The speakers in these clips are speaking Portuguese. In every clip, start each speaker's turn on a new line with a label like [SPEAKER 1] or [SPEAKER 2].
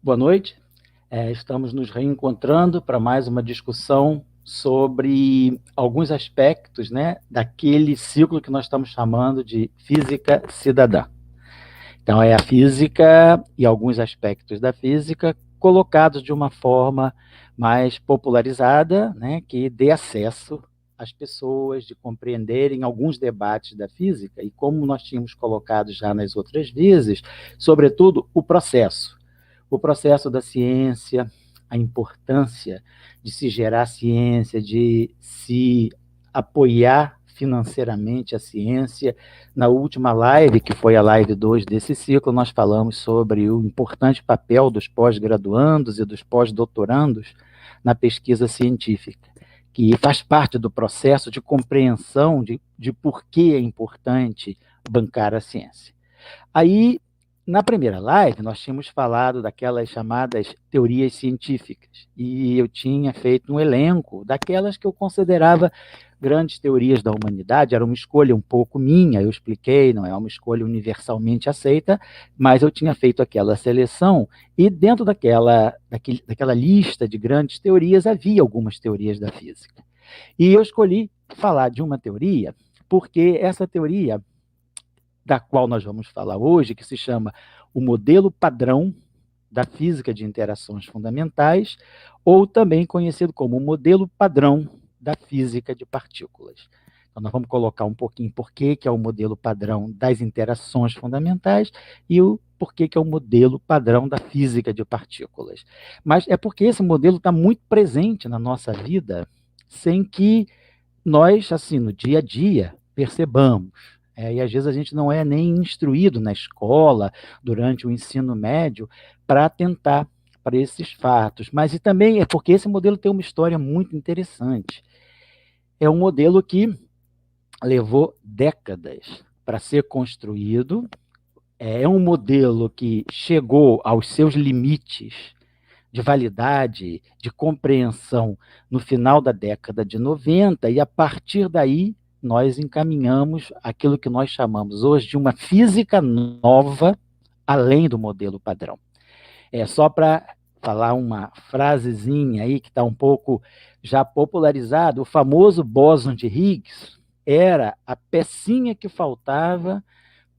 [SPEAKER 1] Boa noite. Estamos nos reencontrando para mais uma discussão sobre alguns aspectos, né, daquele ciclo que nós estamos chamando de física cidadã. Então, é a física e alguns aspectos da física colocados de uma forma mais popularizada, né, que dê acesso às pessoas de compreenderem alguns debates da física e, como nós tínhamos colocado já nas outras vezes, sobretudo o processo da ciência, a importância de se gerar ciência, de se apoiar financeiramente a ciência. Na última live, que foi a live 2 desse ciclo, nós falamos sobre o importante papel dos pós-graduandos e dos pós-doutorandos na pesquisa científica, que faz parte do processo de compreensão de por que é importante bancar a ciência. Aí, na primeira live, nós tínhamos falado daquelas chamadas teorias científicas, e eu tinha feito um elenco daquelas que eu considerava grandes teorias da humanidade. Era uma escolha um pouco minha, eu expliquei, não é uma escolha universalmente aceita, mas eu tinha feito aquela seleção, e dentro daquela lista de grandes teorias havia algumas teorias da física. E eu escolhi falar de uma teoria, porque essa teoria da qual nós vamos falar hoje, que se chama o modelo padrão da física de interações fundamentais, ou também conhecido como o modelo padrão da física de partículas. Então, nós vamos colocar um pouquinho por que é o modelo padrão das interações fundamentais e o porquê que é o modelo padrão da física de partículas. Mas é porque esse modelo está muito presente na nossa vida, sem que nós, assim, no dia a dia, percebamos. E às vezes a gente não é nem instruído na escola, durante o ensino médio, para atentar para esses fatos. Mas e também é porque esse modelo tem uma história muito interessante. É um modelo que levou décadas para ser construído, é um modelo que chegou aos seus limites de validade, de compreensão no final da década de 90, e a partir daí nós encaminhamos aquilo que nós chamamos hoje de uma física nova, além do modelo padrão. É só para falar uma frasezinha aí que está um pouco já popularizado, o famoso bóson de Higgs era a pecinha que faltava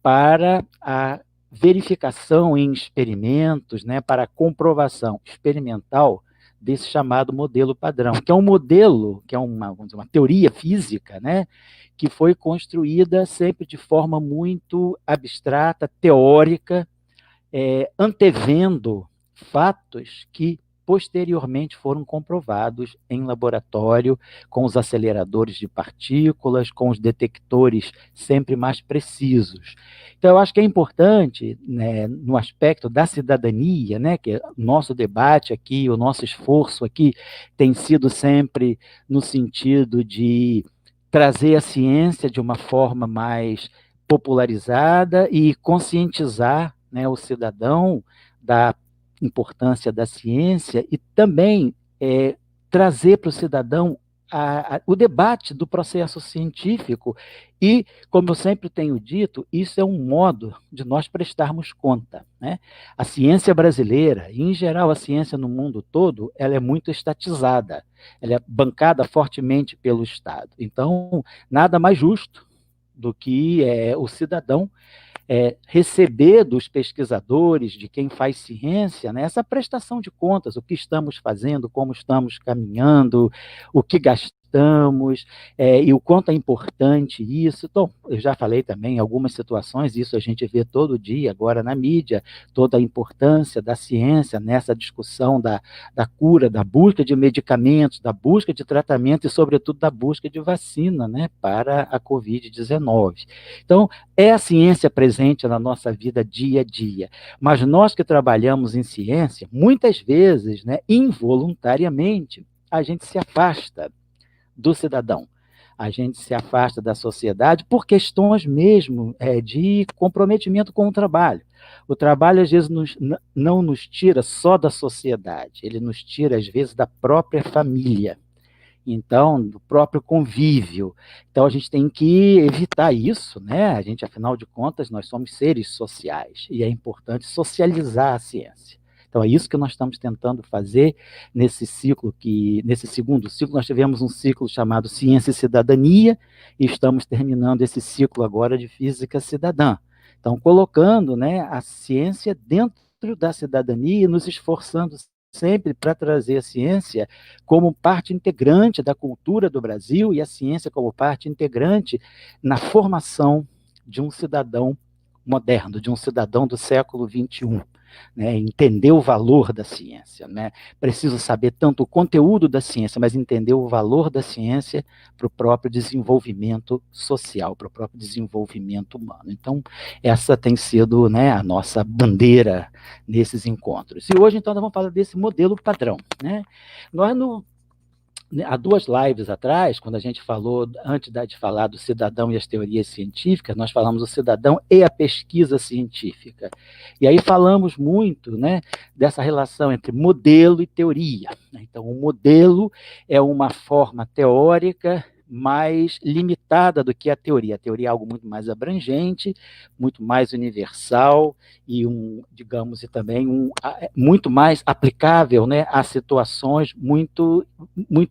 [SPEAKER 1] para a verificação em experimentos, né, para a comprovação experimental desse chamado modelo padrão, que é um modelo, que é vamos dizer, uma teoria física, né, que foi construída sempre de forma muito abstrata, teórica, antevendo fatos que posteriormente foram comprovados em laboratório, com os aceleradores de partículas, com os detectores sempre mais precisos. Então, eu acho que é importante, né, no aspecto da cidadania, né, que o nosso debate aqui, o nosso esforço aqui tem sido sempre no sentido de trazer a ciência de uma forma mais popularizada e conscientizar, né, o cidadão da importância da ciência e também trazer para o cidadão o debate do processo científico. E, como eu sempre tenho dito, isso é um modo de nós prestarmos conta, né? A ciência brasileira, e em geral a ciência no mundo todo, ela é muito estatizada, ela é bancada fortemente pelo Estado. Então, nada mais justo do que o cidadão receber dos pesquisadores, de quem faz ciência, né, essa prestação de contas, o que estamos fazendo, como estamos caminhando, o que gastamos, e o quanto é importante isso. Então, eu já falei também em algumas situações, isso a gente vê todo dia agora na mídia, toda a importância da ciência nessa discussão da cura, da busca de medicamentos, da busca de tratamento e, sobretudo, da busca de vacina, né, para a Covid-19. Então, é a ciência presente na nossa vida dia a dia. Mas nós que trabalhamos em ciência, muitas vezes, né, involuntariamente, a gente se afasta do cidadão. A gente se afasta da sociedade por questões mesmo de comprometimento com o trabalho. O trabalho, às vezes, não nos tira só da sociedade, ele nos tira, às vezes, da própria família. Então, do próprio convívio. Então, a gente tem que evitar isso, né? A gente, afinal de contas, nós somos seres sociais e é importante socializar a ciência. Então, é isso que nós estamos tentando fazer nesse ciclo, nesse segundo ciclo, nós tivemos um ciclo chamado Ciência e Cidadania, e estamos terminando esse ciclo agora de Física Cidadã. Então, colocando, né, a ciência dentro da cidadania e nos esforçando sempre para trazer a ciência como parte integrante da cultura do Brasil e a ciência como parte integrante na formação de um cidadão moderno, de um cidadão do século XXI. Né, entender o valor da ciência. Né? Preciso saber tanto o conteúdo da ciência, mas entender o valor da ciência para o próprio desenvolvimento social, para o próprio desenvolvimento humano. Então, essa tem sido, né, a nossa bandeira nesses encontros. E hoje, então, nós vamos falar desse modelo padrão. Né? Nós, há 2 lives atrás, quando a gente falou, antes de falar do cidadão e as teorias científicas, nós falamos do cidadão e a pesquisa científica. E aí falamos muito, né, dessa relação entre modelo e teoria. Então, o modelo é uma forma teórica mais limitada do que a teoria. A teoria é algo muito mais abrangente, muito mais universal e digamos, e também muito mais aplicável, né, a situações muito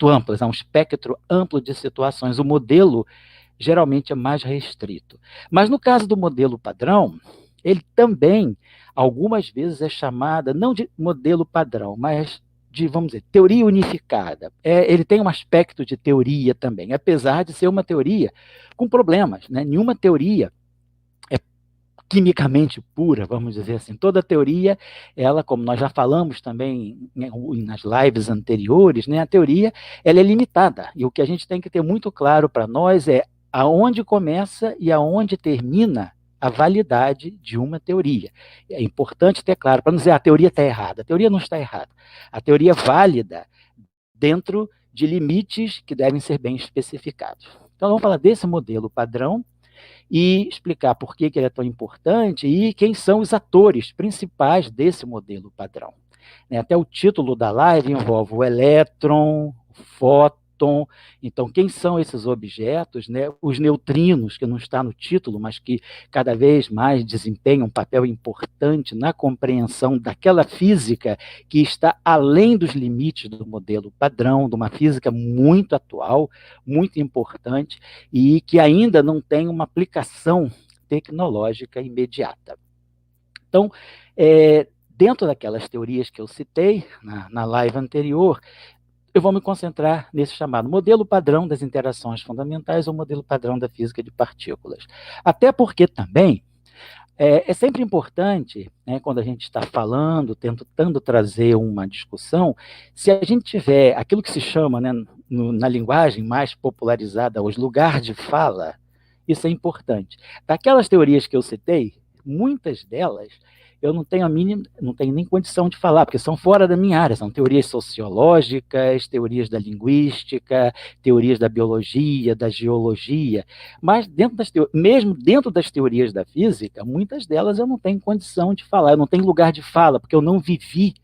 [SPEAKER 1] amplas, há um espectro amplo de situações. O modelo geralmente é mais restrito. Mas no caso do modelo padrão, ele também, algumas vezes, é chamada, não de modelo padrão, mas de, vamos dizer, teoria unificada. Ele tem um aspecto de teoria também, apesar de ser uma teoria com problemas. Né? Nenhuma teoria é quimicamente pura, vamos dizer assim. Toda teoria, ela, como nós já falamos também nas lives anteriores, né, a teoria ela é limitada. E o que a gente tem que ter muito claro para nós é aonde começa e aonde termina a validade de uma teoria. É importante ter claro, para não dizer a teoria está errada. A teoria não está errada. A teoria é válida dentro de limites que devem ser bem especificados. Então, vamos falar desse modelo padrão e explicar por que ele é tão importante e quem são os atores principais desse modelo padrão. Até o título da live envolve o elétron, o fóton. Então, quem são esses objetos? Né? Os neutrinos, que não está no título, mas que cada vez mais desempenham um papel importante na compreensão daquela física que está além dos limites do modelo padrão, de uma física muito atual, muito importante, e que ainda não tem uma aplicação tecnológica imediata. Então, dentro daquelas teorias que eu citei na live anterior, eu vou me concentrar nesse chamado modelo padrão das interações fundamentais ou modelo padrão da física de partículas. Até porque também é sempre importante, né, quando a gente está falando, tentando trazer uma discussão, se a gente tiver aquilo que se chama, né, na linguagem mais popularizada, os lugares de fala, isso é importante. Daquelas teorias que eu citei, muitas delas eu não tenho nem condição de falar, porque são fora da minha área, são teorias sociológicas, teorias da linguística, teorias da biologia, da geologia, mas mesmo dentro das teorias da física, muitas delas eu não tenho condição de falar, eu não tenho lugar de fala, porque eu não vivi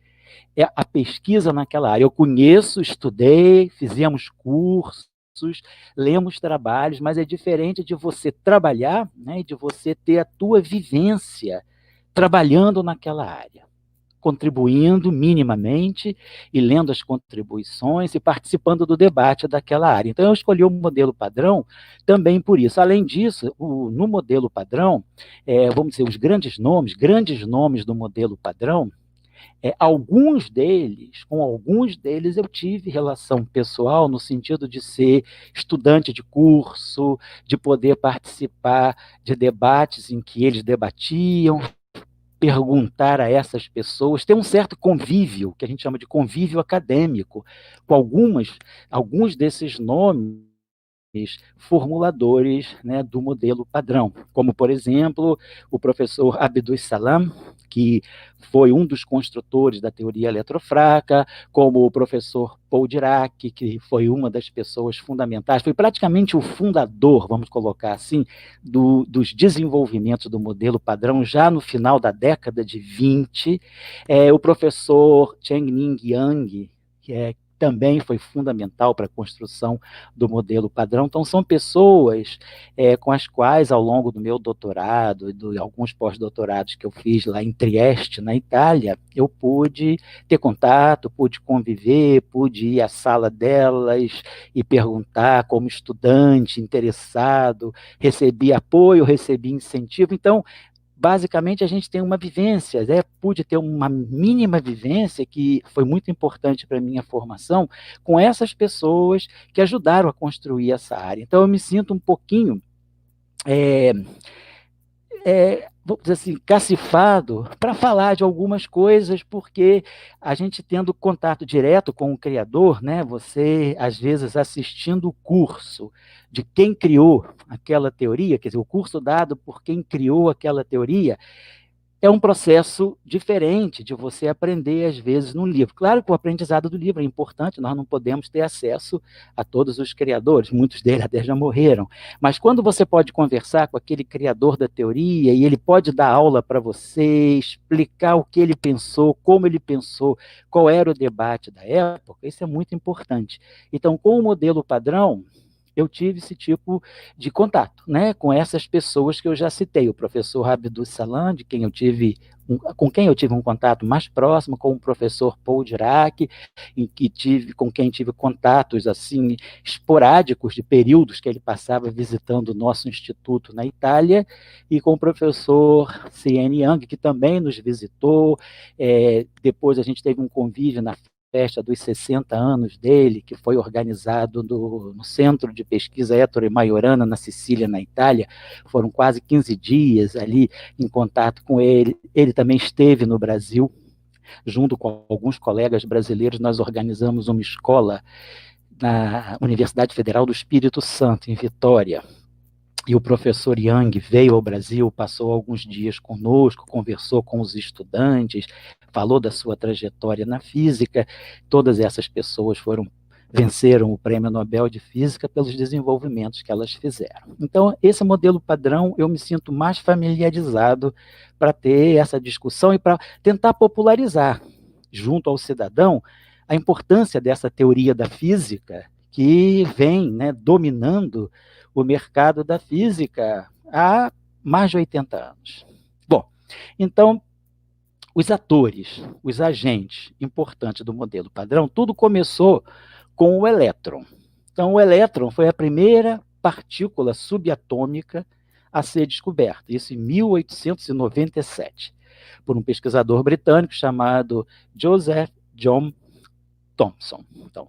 [SPEAKER 1] a pesquisa naquela área. Eu conheço, estudei, fizemos cursos, lemos trabalhos, mas é diferente de você trabalhar, né, e de você ter a tua vivência trabalhando naquela área, contribuindo minimamente e lendo as contribuições e participando do debate daquela área. Então, eu escolhi o modelo padrão também por isso. Além disso, no modelo padrão, vamos dizer, os grandes nomes do modelo padrão, com alguns deles eu tive relação pessoal no sentido de ser estudante de curso, de poder participar de debates em que eles debatiam, perguntar a essas pessoas, ter um certo convívio, que a gente chama de convívio acadêmico, com alguns desses nomes formuladores, né, do modelo padrão, como, por exemplo, o professor Abdus Salam, que foi um dos construtores da teoria eletrofraca, como o professor Paul Dirac, que foi uma das pessoas fundamentais, foi praticamente o fundador, vamos colocar assim, dos desenvolvimentos do modelo padrão já no final da década de 20, o professor Cheng-Ning Yang, também foi fundamental para a construção do modelo padrão. Então, são pessoas com as quais, ao longo do meu doutorado e de alguns pós-doutorados que eu fiz lá em Trieste, na Itália, eu pude ter contato, pude conviver, pude ir à sala delas e perguntar como estudante, interessado, recebi apoio, recebi incentivo. Então, basicamente, a gente tem uma vivência, né? Pude ter uma mínima vivência que foi muito importante para a minha formação com essas pessoas que ajudaram a construir essa área. Então, eu me sinto um pouquinho, vamos dizer assim, cacifado para falar de algumas coisas, porque a gente tendo contato direto com o criador, né? Você, às vezes, assistindo o curso de quem criou aquela teoria, quer dizer, o curso dado por quem criou aquela teoria, é um processo diferente de você aprender, às vezes, num livro. Claro que o aprendizado do livro é importante, nós não podemos ter acesso a todos os criadores, muitos deles até já morreram, mas quando você pode conversar com aquele criador da teoria, e ele pode dar aula para você, explicar o que ele pensou, como ele pensou, qual era o debate da época, isso é muito importante. Então, com o modelo padrão, eu tive esse tipo de contato, né, com essas pessoas que eu já citei, o professor Abdus Salam, com quem eu tive um contato mais próximo, com o professor Paul Dirac, com quem tive contatos assim esporádicos de períodos que ele passava visitando o nosso instituto na Itália, e com o professor C.N. Yang, que também nos visitou. Depois a gente teve um convívio na festa dos 60 anos dele, que foi organizado no Centro de Pesquisa Ettore Majorana, na Sicília, na Itália. Foram quase 15 dias ali em contato com ele. Ele também esteve no Brasil, junto com alguns colegas brasileiros. Nós organizamos uma escola na Universidade Federal do Espírito Santo, em Vitória. E o professor Yang veio ao Brasil, passou alguns dias conosco, conversou com os estudantes, falou da sua trajetória na física. Todas essas pessoas venceram o Prêmio Nobel de Física pelos desenvolvimentos que elas fizeram. Então, esse modelo padrão, eu me sinto mais familiarizado para ter essa discussão e para tentar popularizar, junto ao cidadão, a importância dessa teoria da física que vem, né, dominando o mercado da física há mais de 80 anos. Bom, então, os atores, os agentes importantes do modelo padrão, tudo começou com o elétron. Então, o elétron foi a primeira partícula subatômica a ser descoberta, isso em 1897, por um pesquisador britânico chamado Joseph John Thomson. Então,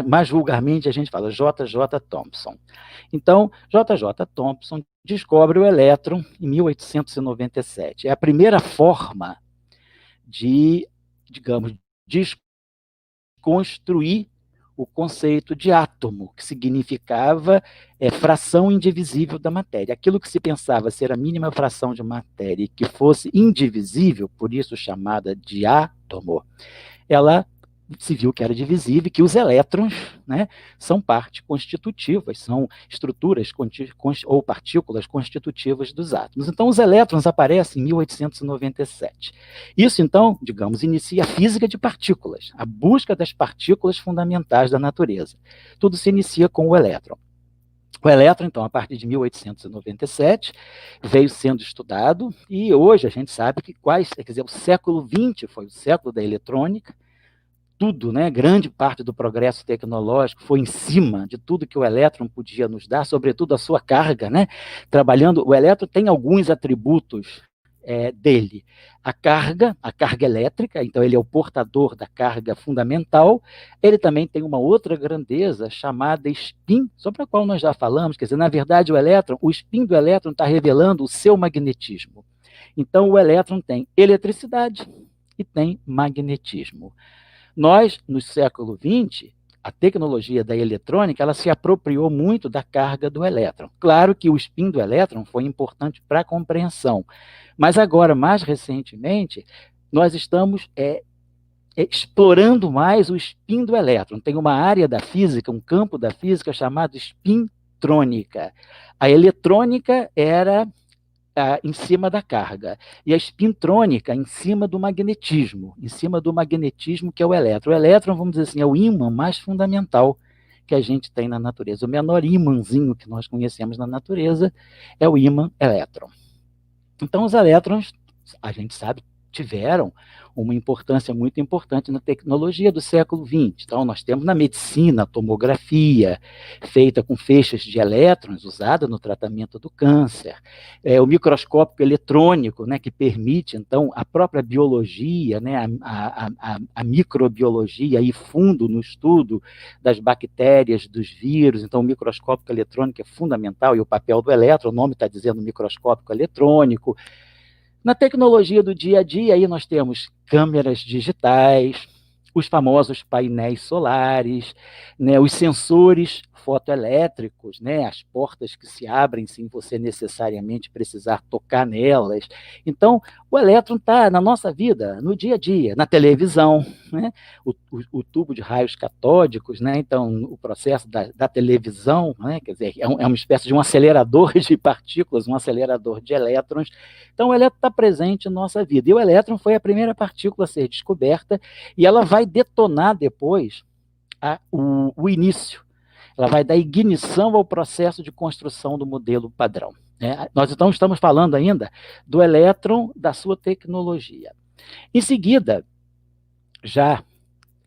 [SPEAKER 1] mais vulgarmente, a gente fala J.J. Thomson. Então, J.J. Thomson descobre o elétron em 1897. É a primeira forma de, digamos, desconstruir o conceito de átomo, que significava fração indivisível da matéria. Aquilo que se pensava ser a mínima fração de matéria e que fosse indivisível, por isso chamada de átomo, ela se viu que era divisível e que os elétrons, né, são partes constitutivas, são estruturas ou partículas constitutivas dos átomos. Então, os elétrons aparecem em 1897. Isso, então, digamos, inicia a física de partículas, a busca das partículas fundamentais da natureza. Tudo se inicia com o elétron. O elétron, então, a partir de 1897, veio sendo estudado, e hoje a gente sabe que quer dizer, o século XX foi o século da eletrônica. Tudo, né, grande parte do progresso tecnológico foi em cima de tudo que o elétron podia nos dar, sobretudo a sua carga, né? O elétron tem alguns atributos dele. A carga elétrica, então ele é o portador da carga fundamental. Ele também tem uma outra grandeza chamada spin, sobre a qual nós já falamos, quer dizer, na verdade o spin do elétron está revelando o seu magnetismo. Então o elétron tem eletricidade e tem magnetismo. Nós, no século XX, a tecnologia da eletrônica, ela se apropriou muito da carga do elétron. Claro que o spin do elétron foi importante para a compreensão, mas agora, mais recentemente, nós estamos explorando mais o spin do elétron. Tem uma área da física, um campo da física chamado spintrônica. A eletrônica era em cima da carga, e a espintrônica em cima do magnetismo, que é o elétron. O elétron, vamos dizer assim, é o ímã mais fundamental que a gente tem na natureza. O menor ímãzinho que nós conhecemos na natureza é o ímã elétron. Então, os elétrons, a gente sabe, tiveram uma importância muito importante na tecnologia do século XX. Então, nós temos na medicina a tomografia, feita com feixes de elétrons, usada no tratamento do câncer. O microscópio eletrônico, né, que permite, então, a própria biologia, né, a microbiologia, ir fundo no estudo das bactérias, dos vírus. Então, o microscópio eletrônico é fundamental, e o papel do elétron, o nome está dizendo microscópio eletrônico. Na tecnologia do dia a dia, aí nós temos câmeras digitais, os famosos painéis solares, né, os sensores fotoelétricos, né, as portas que se abrem sem você necessariamente precisar tocar nelas. Então, o elétron está na nossa vida, no dia a dia, na televisão, né, o tubo de raios catódicos, né, então, o processo da televisão, né, quer dizer, é uma espécie de um acelerador de partículas, um acelerador de elétrons. Então, o elétron está presente na nossa vida. E o elétron foi a primeira partícula a ser descoberta, e ela vai detonar depois o início. Ela vai dar ignição ao processo de construção do modelo padrão. Né? Nós então estamos falando ainda do elétron, da sua tecnologia. Em seguida, já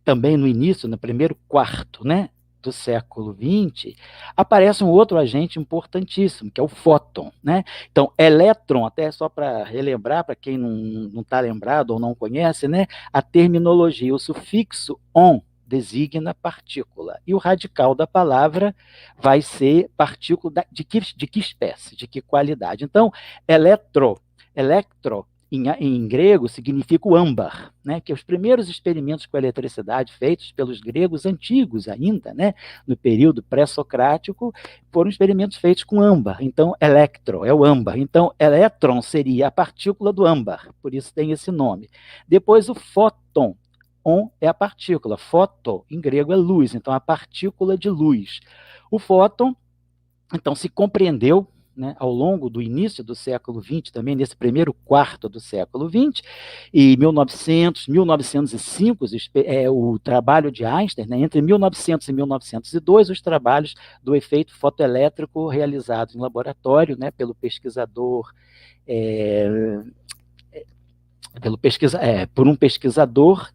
[SPEAKER 1] também no início, no primeiro quarto, né, do século XX, aparece um outro agente importantíssimo, que é o fóton. Né? Então, elétron, até só para relembrar, para quem não está lembrado ou não conhece, né, a terminologia, o sufixo on designa partícula, e o radical da palavra vai ser partícula de que espécie, de que qualidade. Então, electro, em grego, significa o âmbar, né? Que os primeiros experimentos com eletricidade feitos pelos gregos antigos ainda, né? No período pré-socrático, foram experimentos feitos com âmbar. Então, electro é o âmbar. Então, elétron seria a partícula do âmbar, por isso tem esse nome. Depois, o fóton. On é a partícula, foto, em grego, é luz, então a partícula de luz. O fóton, então, se compreendeu, né, ao longo do início do século XX, também nesse primeiro quarto do século XX, e 1905, o trabalho de Einstein, né, entre 1900 e 1902, os trabalhos do efeito fotoelétrico realizados em laboratório, né, por um pesquisador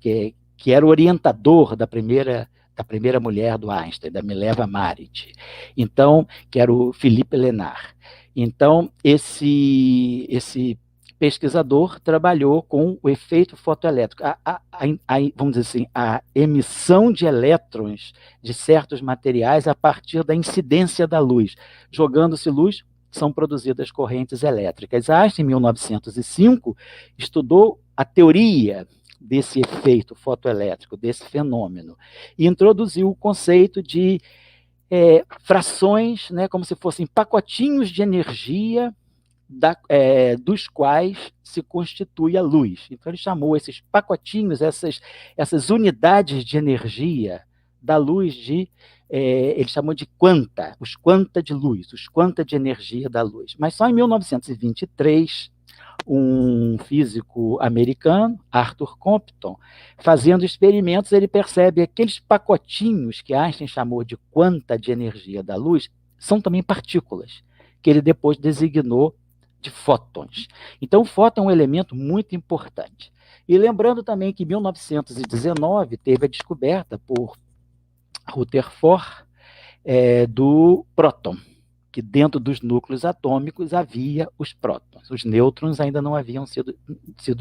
[SPEAKER 1] que era o orientador da primeira mulher do Einstein, da Mileva Marit, então, que era o Philippe Lenard. Então, esse pesquisador trabalhou com o efeito fotoelétrico, vamos dizer assim, a emissão de elétrons de certos materiais a partir da incidência da luz. Jogando-se luz, são produzidas correntes elétricas. Einstein, em 1905, estudou a teoria desse efeito fotoelétrico, desse fenômeno, e introduziu o conceito de frações, né, como se fossem pacotinhos de energia dos quais se constitui a luz. Então, ele chamou esses pacotinhos, essas unidades de energia da luz ele chamou de quanta, os quanta de luz, os quanta de energia da luz. Mas só em 1923, um físico americano, Arthur Compton, fazendo experimentos, ele percebe aqueles pacotinhos que Einstein chamou de quanta de energia da luz, são também partículas, que ele depois designou de fótons. Então, o fóton é um elemento muito importante. E lembrando também que em 1919 teve a descoberta por Rutherford do próton, que dentro dos núcleos atômicos havia os prótons. Os nêutrons ainda não haviam sido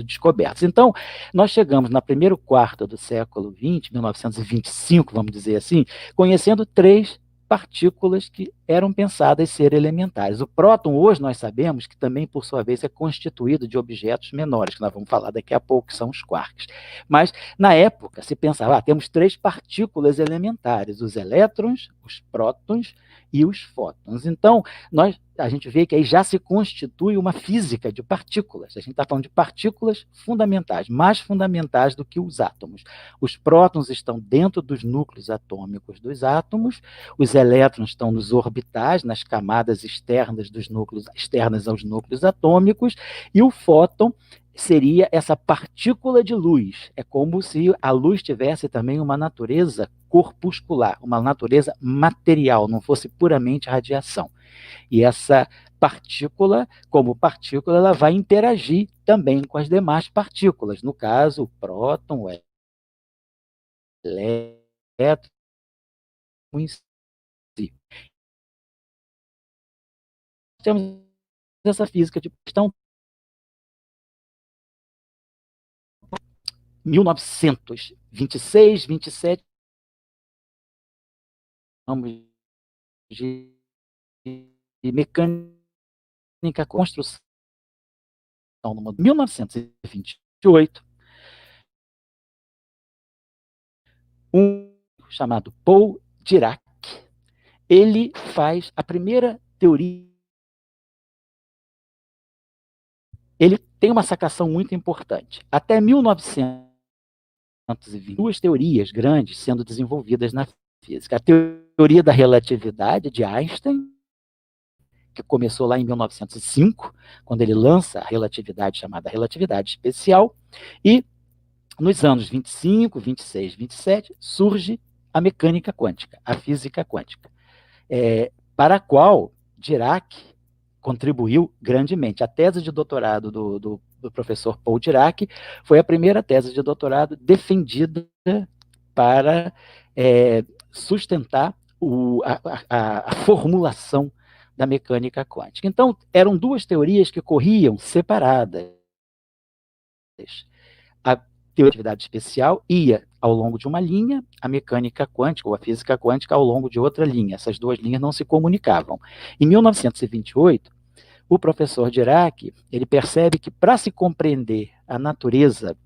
[SPEAKER 1] descobertos. Então, nós chegamos no primeiro quarto do século XX, 1925, vamos dizer assim, conhecendo 3 partículas que eram pensadas ser elementares. O próton, hoje, nós sabemos que também, por sua vez, é constituído de objetos menores, que nós vamos falar daqui a pouco, que são os quarks. Mas, na época, se pensava, temos 3 partículas elementares, os elétrons, os prótons e os fótons. Então, a gente vê que aí já se constitui uma física de partículas. A gente está falando de partículas fundamentais, mais fundamentais do que os átomos. Os prótons estão dentro dos núcleos atômicos dos átomos, os elétrons estão nos orbitais, nas camadas externas dos núcleos, externas aos núcleos atômicos, e o fóton seria essa partícula de luz. É como se a luz tivesse também uma natureza corpuscular, uma natureza material, não fosse puramente radiação. E essa partícula, como partícula, ela vai interagir também com as demais partículas, no caso, o próton, o elétron em si. Temos essa física de questão 1926, 27, vamos de mecânica, construção, no 1928, um chamado Paul Dirac, ele faz a primeira teoria. Ele tem uma sacação muito importante. Até 1920, duas teorias grandes sendo desenvolvidas na física. A teoria da relatividade de Einstein, que começou lá em 1905, quando ele lança a relatividade chamada relatividade especial, e nos anos 25, 26, 27, surge a mecânica quântica, a física quântica, para a qual Dirac contribuiu grandemente. A tese de doutorado do professor Paul Dirac foi a primeira tese de doutorado defendida para sustentar a formulação da mecânica quântica. Então, eram duas teorias que corriam separadas. A teoria da relatividade especial ia ao longo de uma linha, a mecânica quântica ou a física quântica ao longo de outra linha. Essas duas linhas não se comunicavam. Em 1928, o professor Dirac, ele percebe que para se compreender a natureza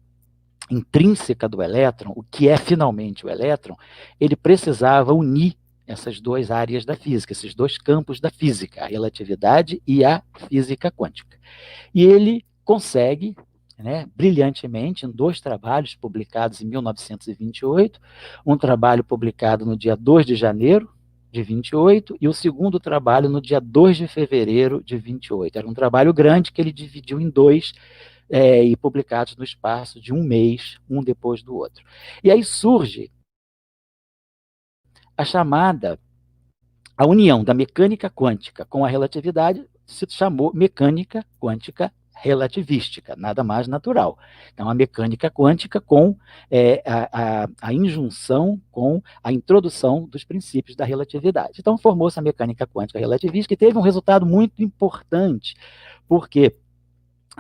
[SPEAKER 1] intrínseca do elétron, o que é finalmente o elétron, ele precisava unir essas duas áreas da física, esses dois campos da física, a relatividade e a física quântica. E ele consegue, brilhantemente, em dois trabalhos publicados em 1928, um trabalho publicado no dia 2 de janeiro de 28 e o segundo trabalho no dia 2 de fevereiro de 28. Era um trabalho grande que ele dividiu em dois, e publicados no espaço de um mês, um depois do outro. E aí surge a união da mecânica quântica com a relatividade, se chamou mecânica quântica relativística, nada mais natural. Então, a mecânica quântica com a injunção com a introdução dos princípios da relatividade. Então, formou-se a mecânica quântica relativística e teve um resultado muito importante, porque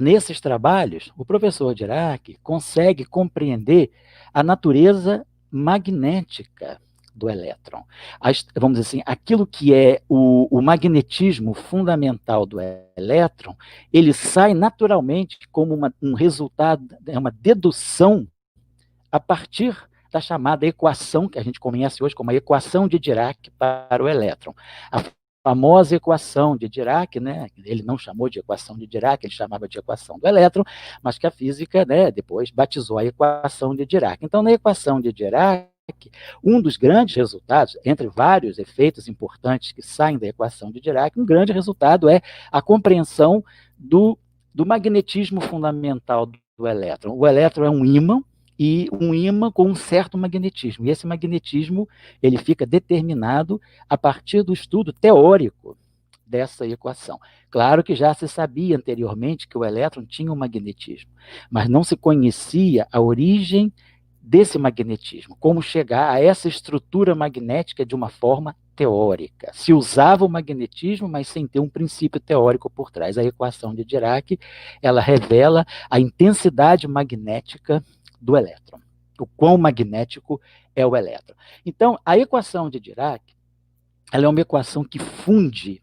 [SPEAKER 1] nesses trabalhos, o professor Dirac consegue compreender a natureza magnética do elétron. Vamos dizer assim, aquilo que é o magnetismo fundamental do elétron, ele sai naturalmente como um resultado, uma dedução a partir da chamada equação, que a gente conhece hoje como a equação de Dirac para o elétron. A famosa equação de Dirac, ele não chamou de equação de Dirac, ele chamava de equação do elétron, mas que a física, depois batizou a equação de Dirac. Então, na equação de Dirac, um dos grandes resultados, entre vários efeitos importantes que saem da equação de Dirac, um grande resultado é a compreensão do magnetismo fundamental do elétron. O elétron é um ímã, e um ímã com um certo magnetismo. E esse magnetismo ele fica determinado a partir do estudo teórico dessa equação. Claro que já se sabia anteriormente que o elétron tinha um magnetismo, mas não se conhecia a origem desse magnetismo, como chegar a essa estrutura magnética de uma forma teórica. Se usava o magnetismo, mas sem ter um princípio teórico por trás. A equação de Dirac, ela revela a intensidade magnética do elétron, o quão magnético é o elétron. Então, a equação de Dirac, ela é uma equação que funde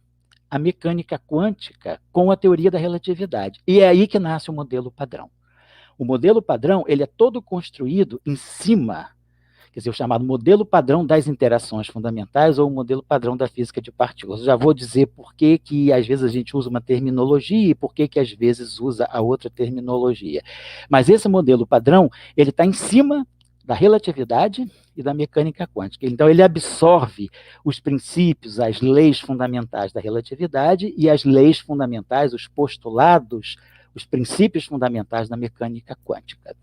[SPEAKER 1] a mecânica quântica com a teoria da relatividade. E é aí que nasce o modelo padrão. O modelo padrão, ele é todo construído em cima quer dizer, o chamado modelo padrão das interações fundamentais ou o modelo padrão da física de partículas. Eu já vou dizer por que às vezes a gente usa uma terminologia e por que às vezes usa a outra terminologia. Mas esse modelo padrão, ele está em cima da relatividade e da mecânica quântica. Então, ele absorve os princípios, as leis fundamentais da relatividade e as leis fundamentais, os postulados, os princípios fundamentais da mecânica quântica.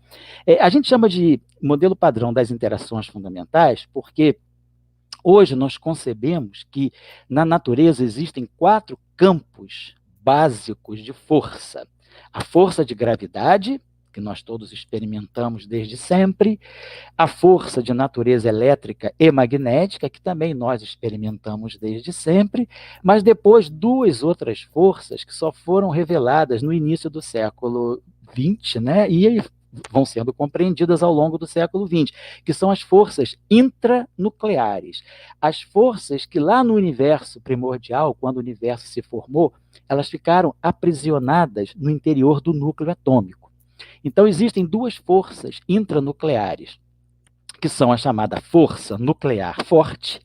[SPEAKER 1] A gente chama de modelo padrão das interações fundamentais porque hoje nós concebemos que na natureza existem 4 campos básicos de força. A força de gravidade, que nós todos experimentamos desde sempre, a força de natureza elétrica e magnética, que também nós experimentamos desde sempre, mas depois 2 outras forças que só foram reveladas no início do século XX, né? E vão sendo compreendidas ao longo do século XX, que são as forças intranucleares. As forças que lá no universo primordial, quando o universo se formou, elas ficaram aprisionadas no interior do núcleo atômico. Então, existem 2 forças intranucleares, que são a chamada força nuclear forte,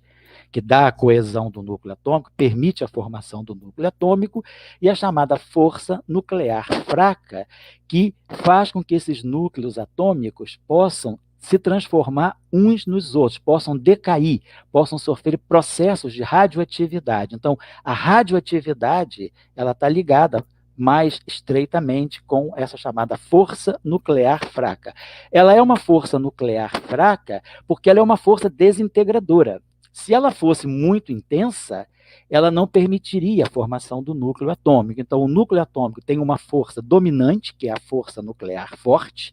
[SPEAKER 1] que dá a coesão do núcleo atômico, permite a formação do núcleo atômico, e a chamada força nuclear fraca, que faz com que esses núcleos atômicos possam se transformar uns nos outros, possam decair, possam sofrer processos de radioatividade. Então, a radioatividade, ela está ligada mais estreitamente com essa chamada força nuclear fraca. Ela é uma força nuclear fraca porque ela é uma força desintegradora. Se ela fosse muito intensa, ela não permitiria a formação do núcleo atômico. Então, o núcleo atômico tem uma força dominante, que é a força nuclear forte,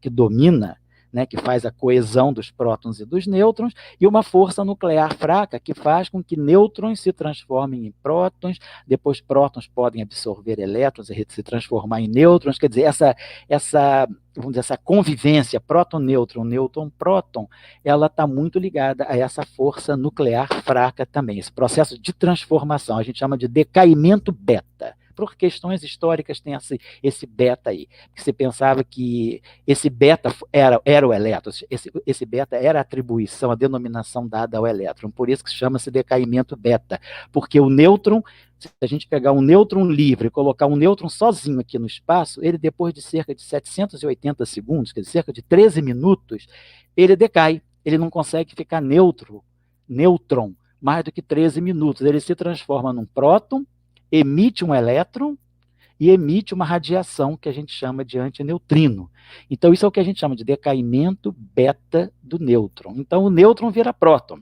[SPEAKER 1] que domina, né, que faz a coesão dos prótons e dos nêutrons, e uma força nuclear fraca, que faz com que nêutrons se transformem em prótons, depois prótons podem absorver elétrons e se transformar em nêutrons. Quer dizer, vamos dizer, essa convivência próton-nêutron, nêutron-próton, ela está muito ligada a essa força nuclear fraca também, esse processo de transformação, a gente chama de decaimento beta. Por questões históricas tem esse beta aí, que você pensava que esse beta era o elétron, esse beta era a atribuição, a denominação dada ao elétron, por isso que chama-se decaimento beta, porque o nêutron, se a gente pegar um nêutron livre e colocar um nêutron sozinho aqui no espaço, ele depois de cerca de 780 segundos, quer dizer, cerca de 13 minutos, ele decai, ele não consegue ficar nêutron mais do que 13 minutos, ele se transforma num próton, emite um elétron e emite uma radiação que a gente chama de antineutrino. Então, isso é o que a gente chama de decaimento beta do nêutron. Então, o nêutron vira próton.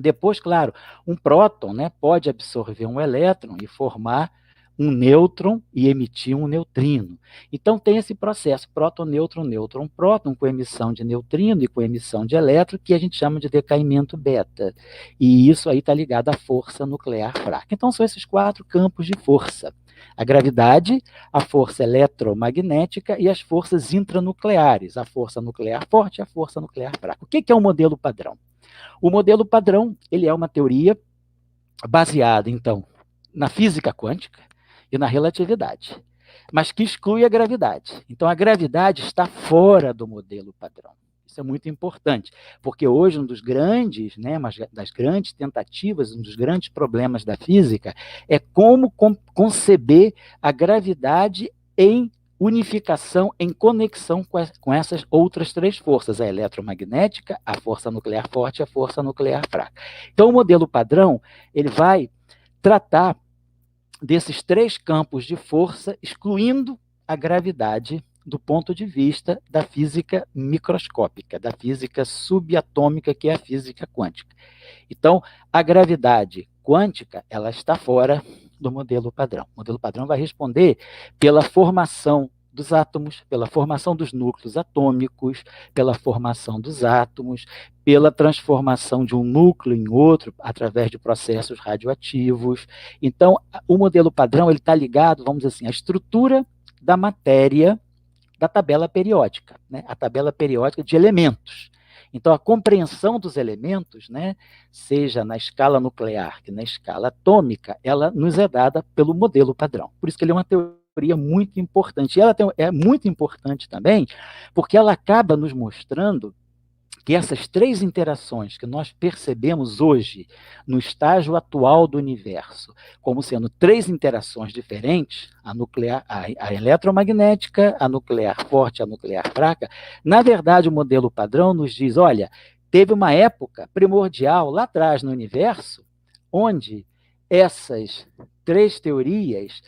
[SPEAKER 1] Depois, claro, um próton, né, pode absorver um elétron e formar um nêutron e emitir um neutrino. Então, tem esse processo, próton, nêutron, nêutron, próton, com emissão de neutrino e com emissão de elétron, que a gente chama de decaimento beta. E isso aí está ligado à força nuclear fraca. Então, são esses 4 campos de força. A gravidade, a força eletromagnética e as forças intranucleares, a força nuclear forte e a força nuclear fraca. O que é o modelo padrão? O modelo padrão, ele é uma teoria baseada, então, na física quântica e na relatividade, mas que exclui a gravidade. Então, a gravidade está fora do modelo padrão. Isso é muito importante, porque hoje um dos grandes, né, das grandes tentativas, um dos grandes problemas da física é como conceber a gravidade em unificação, em conexão com essas outras 3 forças, a eletromagnética, a força nuclear forte e a força nuclear fraca. Então, o modelo padrão, ele vai tratar desses 3 campos de força, excluindo a gravidade do ponto de vista da física microscópica, da física subatômica, que é a física quântica. Então, a gravidade quântica, ela está fora do modelo padrão. O modelo padrão vai responder pela formação dos átomos, pela formação dos núcleos atômicos, pela formação dos átomos, pela transformação de um núcleo em outro através de processos radioativos. Então, o modelo padrão ele está ligado, vamos dizer assim, à estrutura da matéria da tabela periódica, né? A tabela periódica de elementos. Então, a compreensão dos elementos, né, seja na escala nuclear que na escala atômica, ela nos é dada pelo modelo padrão. Por isso que ele é uma teoria muito importante. E ela é muito importante também porque ela acaba nos mostrando que essas três interações que nós percebemos hoje, no estágio atual do universo, como sendo três interações diferentes, a nuclear, a eletromagnética, a nuclear forte e a nuclear fraca, na verdade o modelo padrão nos diz, olha, teve uma época primordial lá atrás no universo, onde essas três teorias,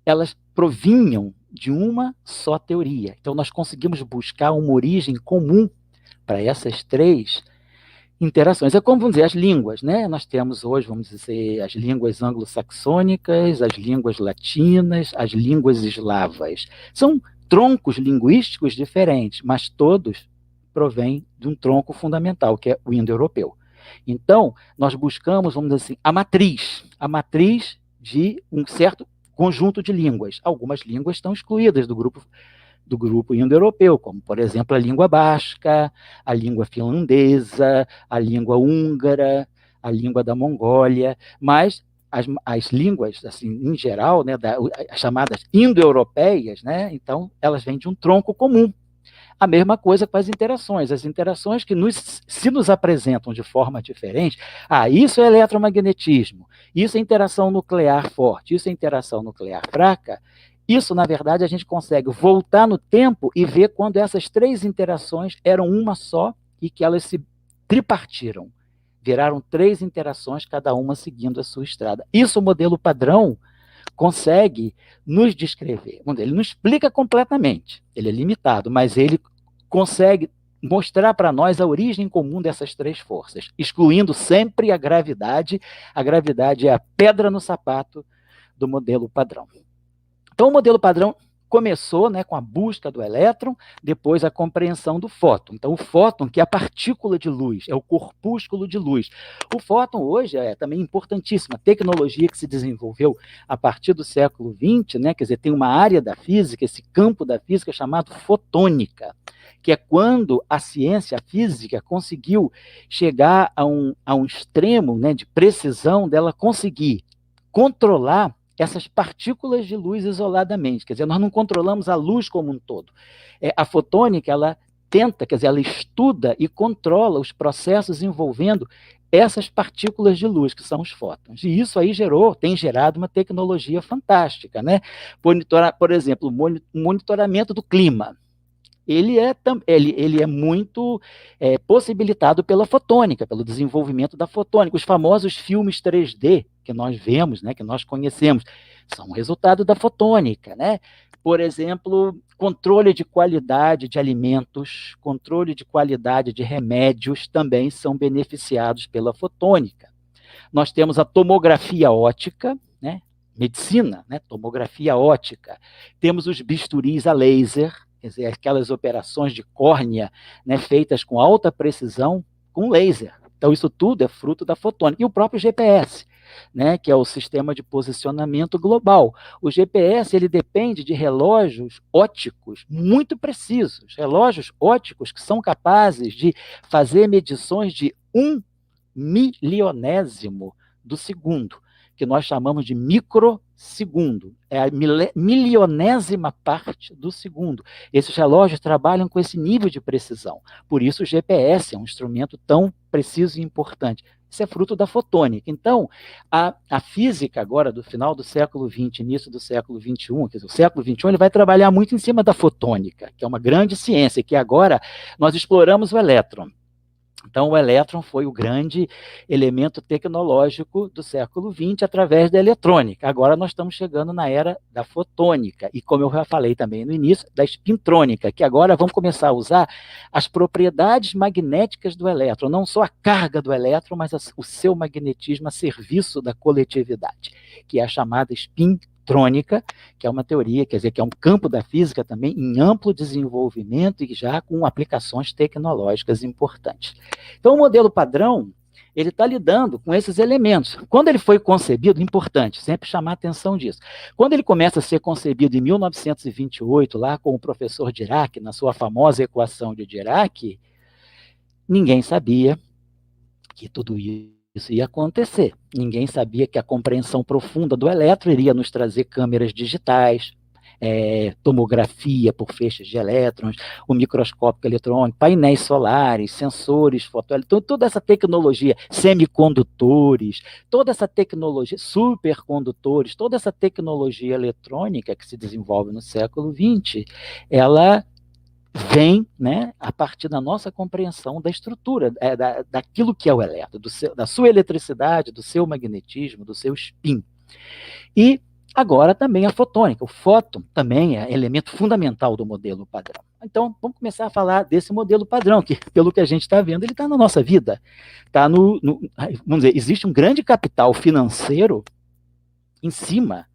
[SPEAKER 1] elas provinham de uma só teoria. Então nós conseguimos buscar uma origem comum para essas três interações. É como, vamos dizer, as línguas, né? Nós temos hoje, vamos dizer, as línguas anglo-saxônicas, as línguas latinas, as línguas eslavas. São troncos linguísticos diferentes, mas todos provêm de um tronco fundamental, que é o indo-europeu. Então, nós buscamos, vamos dizer assim, a matriz de um certo conjunto de línguas. Algumas línguas estão excluídas do grupo indo-europeu, como, por exemplo, a língua basca, a língua finlandesa, a língua húngara, a língua da Mongólia, mas as línguas, assim, em geral, né, as chamadas indo-europeias, né, então, elas vêm de um tronco comum. A mesma coisa com as interações que se nos apresentam de forma diferente, isso é eletromagnetismo, isso é interação nuclear forte, isso é interação nuclear fraca, isso, na verdade, a gente consegue voltar no tempo e ver quando essas três interações eram uma só e que elas se tripartiram, viraram três interações, cada uma seguindo a sua estrada. Isso o modelo padrão consegue nos descrever. Ele não explica completamente, ele é limitado, mas ele consegue mostrar para nós a origem comum dessas três forças, excluindo sempre a gravidade. A gravidade é a pedra no sapato do modelo padrão. Então, o modelo padrão começou, né, com a busca do elétron, depois a compreensão do fóton. Então, o fóton, que é a partícula de luz, é o corpúsculo de luz. O fóton hoje é também importantíssima, tecnologia que se desenvolveu a partir do século XX, né, quer dizer, tem uma área da física, esse campo da física chamado fotônica, que é quando a ciência a física conseguiu chegar a um extremo, né, de precisão dela conseguir controlar essas partículas de luz isoladamente. Quer dizer, nós não controlamos a luz como um todo. A fotônica, ela tenta, quer dizer, ela estuda e controla os processos envolvendo essas partículas de luz, que são os fótons. E isso aí tem gerado uma tecnologia fantástica, né? Por exemplo, o monitoramento do clima. Ele é muito possibilitado pela fotônica, pelo desenvolvimento da fotônica. Os famosos filmes 3D que nós vemos, né, que nós conhecemos, são resultado da fotônica, né? Por exemplo, controle de qualidade de alimentos, controle de qualidade de remédios também são beneficiados pela fotônica. Nós temos a tomografia óptica, né? Medicina, né? Tomografia óptica. Temos os bisturis a laser, quer dizer, aquelas operações de córnea, né, feitas com alta precisão com laser. Então, isso tudo é fruto da fotônica. E o próprio GPS, né, que é o sistema de posicionamento global. O GPS ele depende de relógios ópticos muito precisos, relógios ópticos que são capazes de fazer medições de 1/milionésimo do segundo, que nós chamamos de microsegundo, é a milionésima parte do segundo. Esses relógios trabalham com esse nível de precisão, por isso o GPS é um instrumento tão preciso e importante. Isso é fruto da fotônica. Então, a física agora, do final do século XX, início do século XXI, quer dizer, o século XXI ele vai trabalhar muito em cima da fotônica, que é uma grande ciência, que agora nós exploramos o elétron. Então, o elétron foi o grande elemento tecnológico do século XX através da eletrônica. Agora nós estamos chegando na era da fotônica e, como eu já falei também no início, da espintrônica, que agora vamos começar a usar as propriedades magnéticas do elétron, não só a carga do elétron, mas o seu magnetismo a serviço da coletividade, que é a chamada espintrônica, que é uma teoria, quer dizer, que é um campo da física também em amplo desenvolvimento e já com aplicações tecnológicas importantes. Então, o modelo padrão, ele está lidando com esses elementos. Quando ele foi concebido, importante, sempre chamar a atenção disso. Quando ele começa a ser concebido em 1928, lá com o professor Dirac, na sua famosa equação de Dirac, ninguém sabia que tudo isso ia acontecer. Ninguém sabia que a compreensão profunda do elétron iria nos trazer câmeras digitais, tomografia por feixes de elétrons, o microscópio eletrônico, painéis solares, sensores fotoelétricos, então, toda essa tecnologia, semicondutores, toda essa tecnologia, supercondutores, toda essa tecnologia eletrônica que se desenvolve no século XX, ela vem, né, a partir da nossa compreensão da estrutura, daquilo que é o elétron, da sua eletricidade, do seu magnetismo, do seu spin. E agora também a fotônica. O fóton também é elemento fundamental do modelo padrão. Então, vamos começar a falar desse modelo padrão, que, pelo que a gente está vendo, ele está na nossa vida. Vamos dizer, existe um grande capital financeiro em cima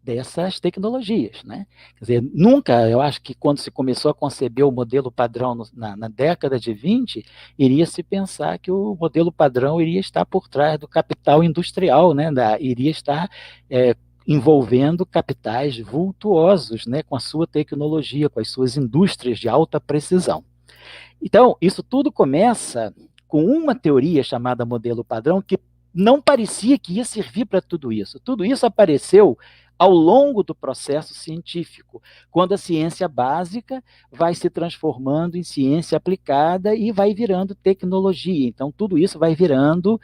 [SPEAKER 1] dessas tecnologias, né? Quer dizer, nunca, eu acho que quando se começou a conceber o modelo padrão na década de 20, iria se pensar que o modelo padrão iria estar por trás do capital industrial, né? Iria estar envolvendo capitais vultuosos, né? Com a sua tecnologia, com as suas indústrias de alta precisão. Então, isso tudo começa com uma teoria chamada modelo padrão que não parecia que ia servir para tudo isso. Tudo isso apareceu ao longo do processo científico, quando a ciência básica vai se transformando em ciência aplicada e vai virando tecnologia. Então, tudo isso vai virando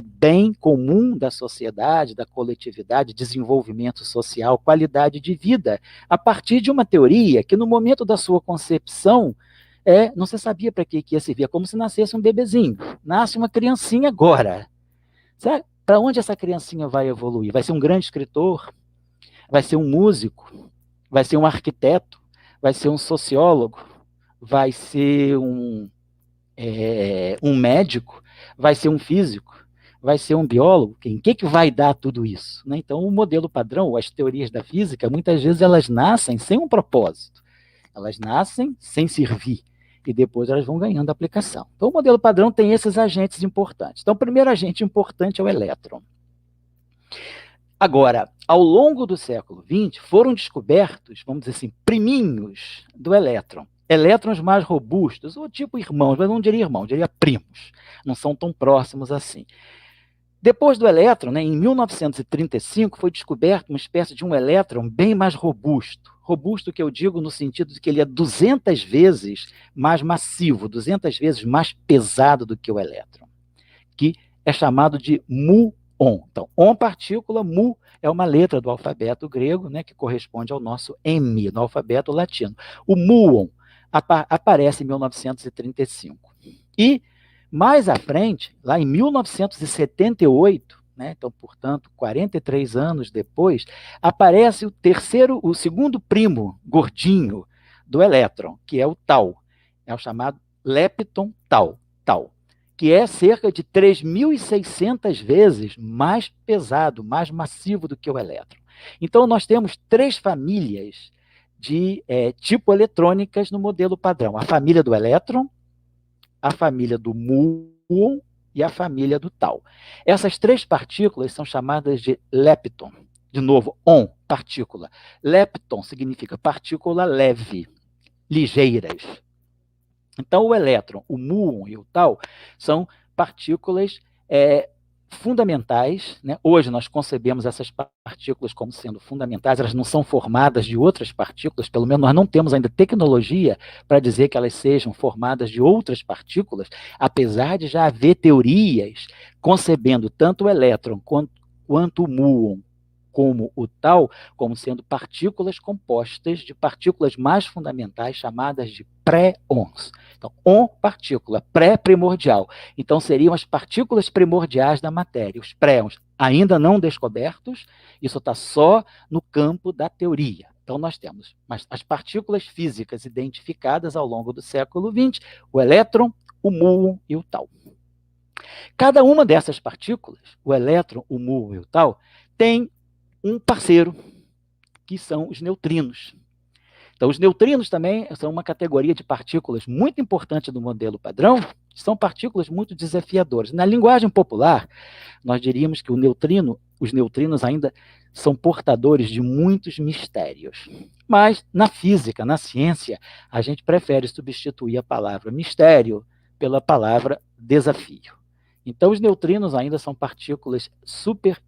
[SPEAKER 1] bem comum da sociedade, da coletividade, desenvolvimento social, qualidade de vida, a partir de uma teoria que, no momento da sua concepção, não se sabia para que ia servir. É como se nascesse um bebezinho. Nasce uma criancinha agora. Para onde essa criancinha vai evoluir? Vai ser um grande escritor? Vai ser um músico? Vai ser um arquiteto? Vai ser um sociólogo? Vai ser um médico? Vai ser um físico? Vai ser um biólogo? Em que vai dar tudo isso? Né? Então, o modelo padrão, as teorias da física, muitas vezes elas nascem sem um propósito. Elas nascem sem servir. E depois elas vão ganhando aplicação. Então, o modelo padrão tem esses agentes importantes. Então, o primeiro agente importante é o elétron. Agora, ao longo do século XX, foram descobertos, vamos dizer assim, priminhos do elétron. Elétrons mais robustos, ou tipo irmãos, mas não diria irmãos, diria primos. Não são tão próximos assim. Depois do elétron, né, em 1935, foi descoberto uma espécie de um elétron bem mais robusto. Robusto que eu digo no sentido de que ele é 200 vezes mais massivo, 200 vezes mais pesado do que o elétron, que é chamado de muon. Então, partícula, mu é uma letra do alfabeto grego, né, que corresponde ao nosso M, no alfabeto latino. O muon aparece em 1935. E mais à frente, lá em 1978, né, então, portanto, 43 anos depois, aparece o segundo primo gordinho do elétron, que é o tau. É o chamado lepton tau, que é cerca de 3.600 vezes mais pesado, mais massivo do que o elétron. Então, nós temos 3 famílias de tipo eletrônicas no modelo padrão. A família do elétron, a família do muon e a família do tau. Essas 3 partículas são chamadas de lepton. De novo, partícula. Lepton significa partícula leve, ligeiras. Então, o elétron, o muon e o tau são partículas fundamentais, né? Hoje nós concebemos essas partículas como sendo fundamentais, elas não são formadas de outras partículas, pelo menos nós não temos ainda tecnologia para dizer que elas sejam formadas de outras partículas, apesar de já haver teorias concebendo tanto o elétron quanto o muon como o tau, como sendo partículas compostas de partículas mais fundamentais chamadas de pré-ons. Então, partícula, pré-primordial. Então, seriam as partículas primordiais da matéria, os pré-ons, ainda não descobertos, isso está só no campo da teoria. Então, nós temos as partículas físicas identificadas ao longo do século XX, o elétron, o muon e o tau. Cada uma dessas partículas, o elétron, o muon e o tau, tem um parceiro, que são os neutrinos. Então, os neutrinos também são uma categoria de partículas muito importante do modelo padrão, são partículas muito desafiadoras. Na linguagem popular, nós diríamos que os neutrinos ainda são portadores de muitos mistérios. Mas, na física, na ciência, a gente prefere substituir a palavra mistério pela palavra desafio. Então, os neutrinos ainda são partículas super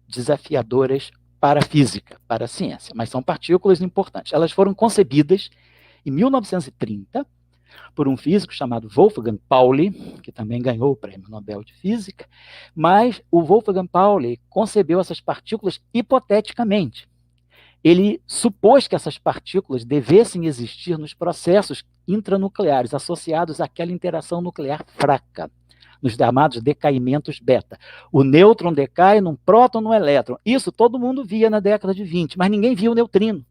[SPEAKER 1] desafiadoras para a física, para a ciência, mas são partículas importantes. Elas foram concebidas em 1930 por um físico chamado Wolfgang Pauli, que também ganhou o Prêmio Nobel de Física, mas o Wolfgang Pauli concebeu essas partículas hipoteticamente. Ele supôs que essas partículas devessem existir nos processos intranucleares associados àquela interação nuclear fraca, nos chamados decaimentos beta. O nêutron decai num próton, num elétron. Isso todo mundo via na década de 20, mas ninguém via o neutrino.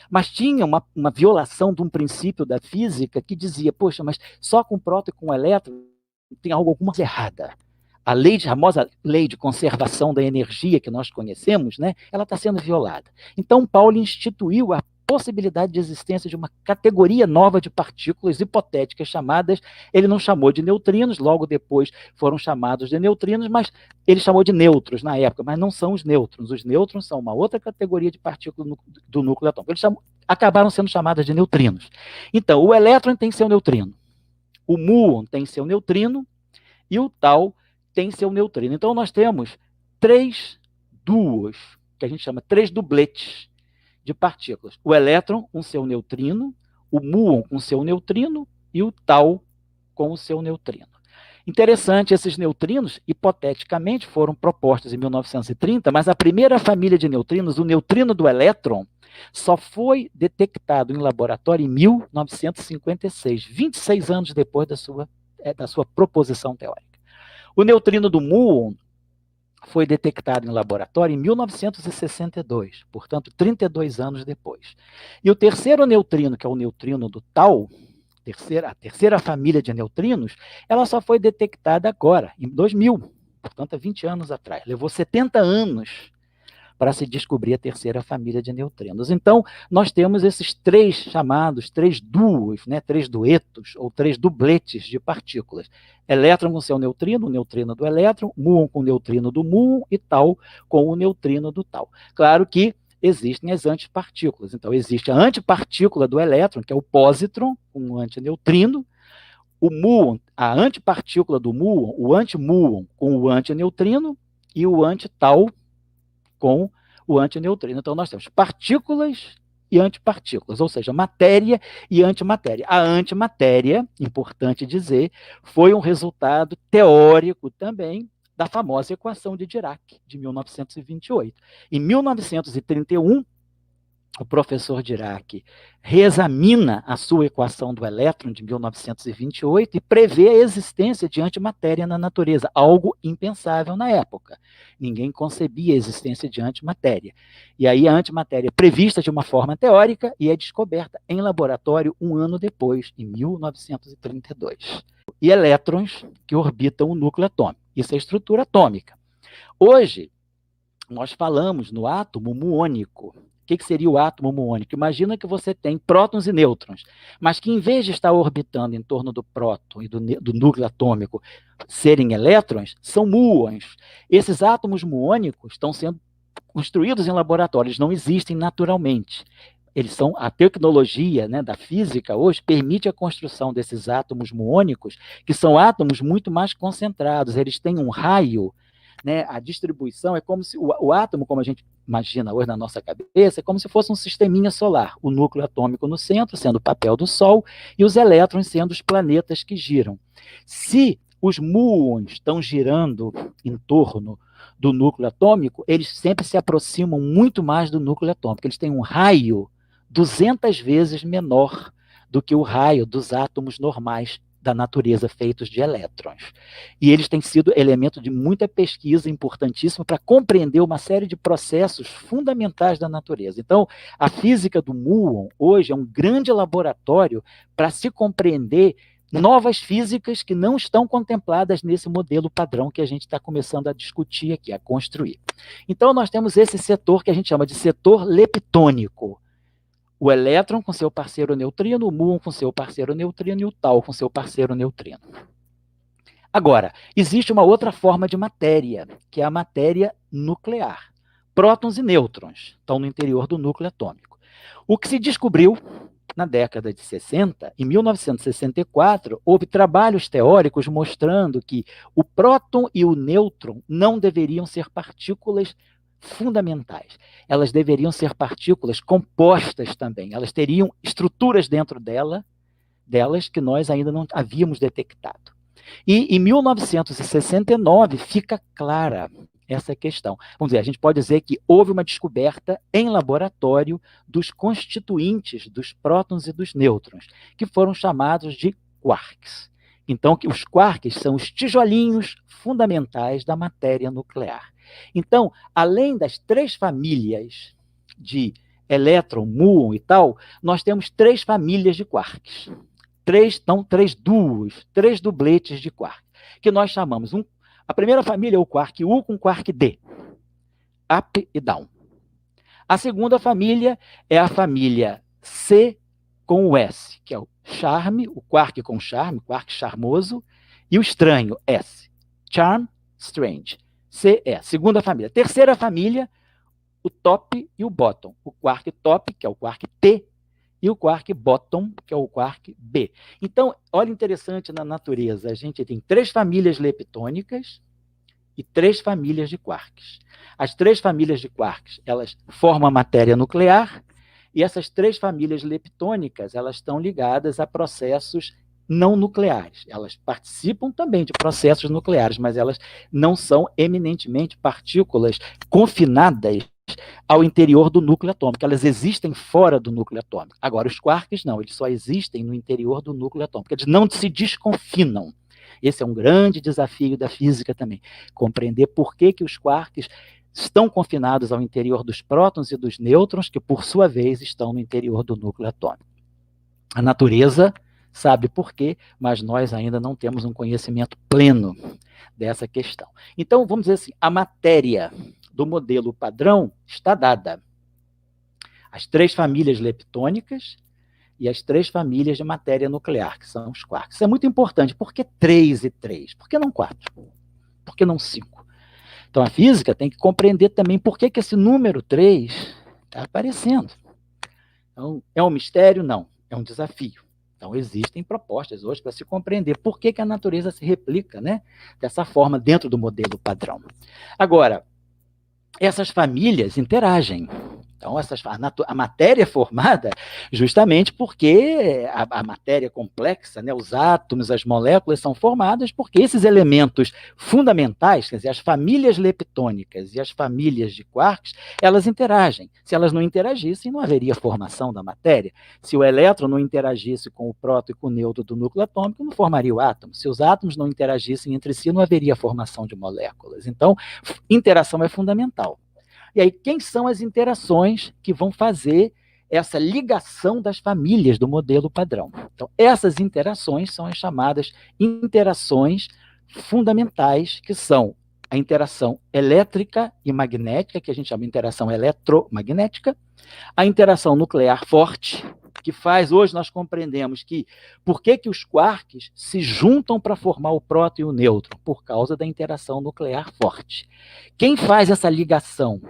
[SPEAKER 1] Mas tinha uma violação de um princípio da física que dizia, poxa, mas só com próton e com elétron tem alguma coisa errada. A famosa lei de conservação da energia que nós conhecemos, né, ela está sendo violada. Então, Pauli instituiu a possibilidade de existência de uma categoria nova de partículas hipotéticas chamadas, ele não chamou de neutrinos, logo depois foram chamados de neutrinos, mas ele chamou de nêutrons na época, mas não são os nêutrons. Os nêutrons são uma outra categoria de partículas do núcleo atômico. Eles acabaram sendo chamadas de neutrinos. Então, o elétron tem seu neutrino, o muon tem seu neutrino e o tau tem seu neutrino. Então, nós temos três duos, que a gente chama três dubletes de partículas. O elétron com seu neutrino, o muon com seu neutrino e o tau com o seu neutrino. Interessante, esses neutrinos, hipoteticamente, foram propostos em 1930, mas a primeira família de neutrinos, o neutrino do elétron, só foi detectado em laboratório em 1956, 26 anos depois da sua proposição teórica. O neutrino do muon foi detectado em laboratório em 1962, portanto, 32 anos depois. E o terceiro neutrino, que é o neutrino do tau, a terceira família de neutrinos, ela só foi detectada agora, em 2000, portanto, há 20 anos atrás. Levou 70 anos para se descobrir a terceira família de neutrinos. Então, nós temos esses três chamados, três duos, né, três duetos, ou três dubletes de partículas. Elétron com seu neutrino, o neutrino do elétron, muon com o neutrino do muon e tau com o neutrino do tau. Claro que existem as antipartículas. Então, existe a antipartícula do elétron, que é o pósitron, com o antineutrino, o muon, a antipartícula do muon, o antimuon com o antineutrino e o antitau com o antineutrino. Então, nós temos partículas e antipartículas, ou seja, matéria e antimatéria. A antimatéria, importante dizer, foi um resultado teórico também da famosa equação de Dirac, de 1928. Em 1931, o professor Dirac reexamina a sua equação do elétron de 1928 e prevê a existência de antimatéria na natureza, algo impensável na época. Ninguém concebia a existência de antimatéria. E aí a antimatéria é prevista de uma forma teórica e é descoberta em laboratório um ano depois, em 1932. E elétrons que orbitam o núcleo atômico. Isso é a estrutura atômica. Hoje, nós falamos no átomo muônico. O que seria o átomo muônico? Imagina que você tem prótons e nêutrons, mas que em vez de estar orbitando em torno do próton e do núcleo atômico serem elétrons, são muons. Esses átomos muônicos estão sendo construídos em laboratório, eles não existem naturalmente. A tecnologia, né, da física hoje permite a construção desses átomos muônicos, que são átomos muito mais concentrados, eles têm um raio, né, a distribuição é como se o átomo, como a gente imagina hoje na nossa cabeça, é como se fosse um sisteminha solar, o núcleo atômico no centro, sendo o papel do Sol, e os elétrons sendo os planetas que giram. Se os muons estão girando em torno do núcleo atômico, eles sempre se aproximam muito mais do núcleo atômico, eles têm um raio 200 vezes menor do que o raio dos átomos normais da natureza, feitos de elétrons. E eles têm sido elemento de muita pesquisa importantíssima para compreender uma série de processos fundamentais da natureza. Então, a física do muon hoje é um grande laboratório para se compreender novas físicas que não estão contempladas nesse modelo padrão que a gente está começando a discutir aqui, a construir. Então, nós temos esse setor que a gente chama de setor leptônico. O elétron com seu parceiro neutrino, o muon com seu parceiro neutrino e o tau com seu parceiro neutrino. Agora, existe uma outra forma de matéria, que é a matéria nuclear. Prótons e nêutrons estão no interior do núcleo atômico. O que se descobriu na década de 60, em 1964, houve trabalhos teóricos mostrando que o próton e o nêutron não deveriam ser partículas fundamentais. Elas deveriam ser partículas compostas também. Elas teriam estruturas dentro delas que nós ainda não havíamos detectado. E em 1969 fica clara essa questão. Vamos dizer, a gente pode dizer que houve uma descoberta em laboratório dos constituintes dos prótons e dos nêutrons, que foram chamados de quarks. Então, os quarks são os tijolinhos fundamentais da matéria nuclear. Então, além das 3 famílias de elétron, muon e tal, nós temos 3 famílias de quarks. 3 duos, 3 dubletes de quark, que nós chamamos. A primeira família é o quark U com quark D, up e down. A segunda família é a família C com o S, que é o charme, o quark com charme, quark charmoso, e o estranho, S. Charm, strange. C é a segunda família. Terceira família, o top e o bottom. O quark top, que é o quark T, e o quark bottom, que é o quark B. Então, olha interessante na natureza, a gente tem 3 famílias leptônicas e 3 famílias de quarks. As 3 famílias de quarks, elas formam a matéria nuclear, e essas 3 famílias leptônicas, elas estão ligadas a processos não nucleares. Elas participam também de processos nucleares, mas elas não são eminentemente partículas confinadas ao interior do núcleo atômico. Elas existem fora do núcleo atômico. Agora, os quarks não, eles só existem no interior do núcleo atômico. Eles não se desconfinam. Esse é um grande desafio da física também, compreender por que os quarks estão confinados ao interior dos prótons e dos nêutrons, que, por sua vez, estão no interior do núcleo atômico. A natureza sabe por quê, mas nós ainda não temos um conhecimento pleno dessa questão. Então, vamos dizer assim, a matéria do modelo padrão está dada. As 3 famílias leptônicas e as 3 famílias de matéria nuclear, que são os quarks. Isso é muito importante. Por que 3 e 3? Por que não 4? Por que não 5? Então, a física tem que compreender também por que esse número 3 está aparecendo. Então, é um mistério? Não. É um desafio. Então, existem propostas hoje para se compreender por que a natureza se replica, né, dessa forma dentro do modelo padrão. Agora, essas famílias interagem. Então, a matéria é formada justamente porque a matéria complexa, né, os átomos, as moléculas são formadas porque esses elementos fundamentais, quer dizer, as famílias leptônicas e as famílias de quarks, elas interagem. Se elas não interagissem, não haveria formação da matéria. Se o elétron não interagisse com o próton e com o nêutron do núcleo atômico, não formaria o átomo. Se os átomos não interagissem entre si, não haveria formação de moléculas. Então, interação é fundamental. E aí, quem são as interações que vão fazer essa ligação das famílias do modelo padrão? Então, essas interações são as chamadas interações fundamentais, que são a interação elétrica e magnética, que a gente chama de interação eletromagnética, a interação nuclear forte, que faz, hoje nós compreendemos que, por que os quarks se juntam para formar o próton e o nêutron? Por causa da interação nuclear forte. Quem faz essa ligação,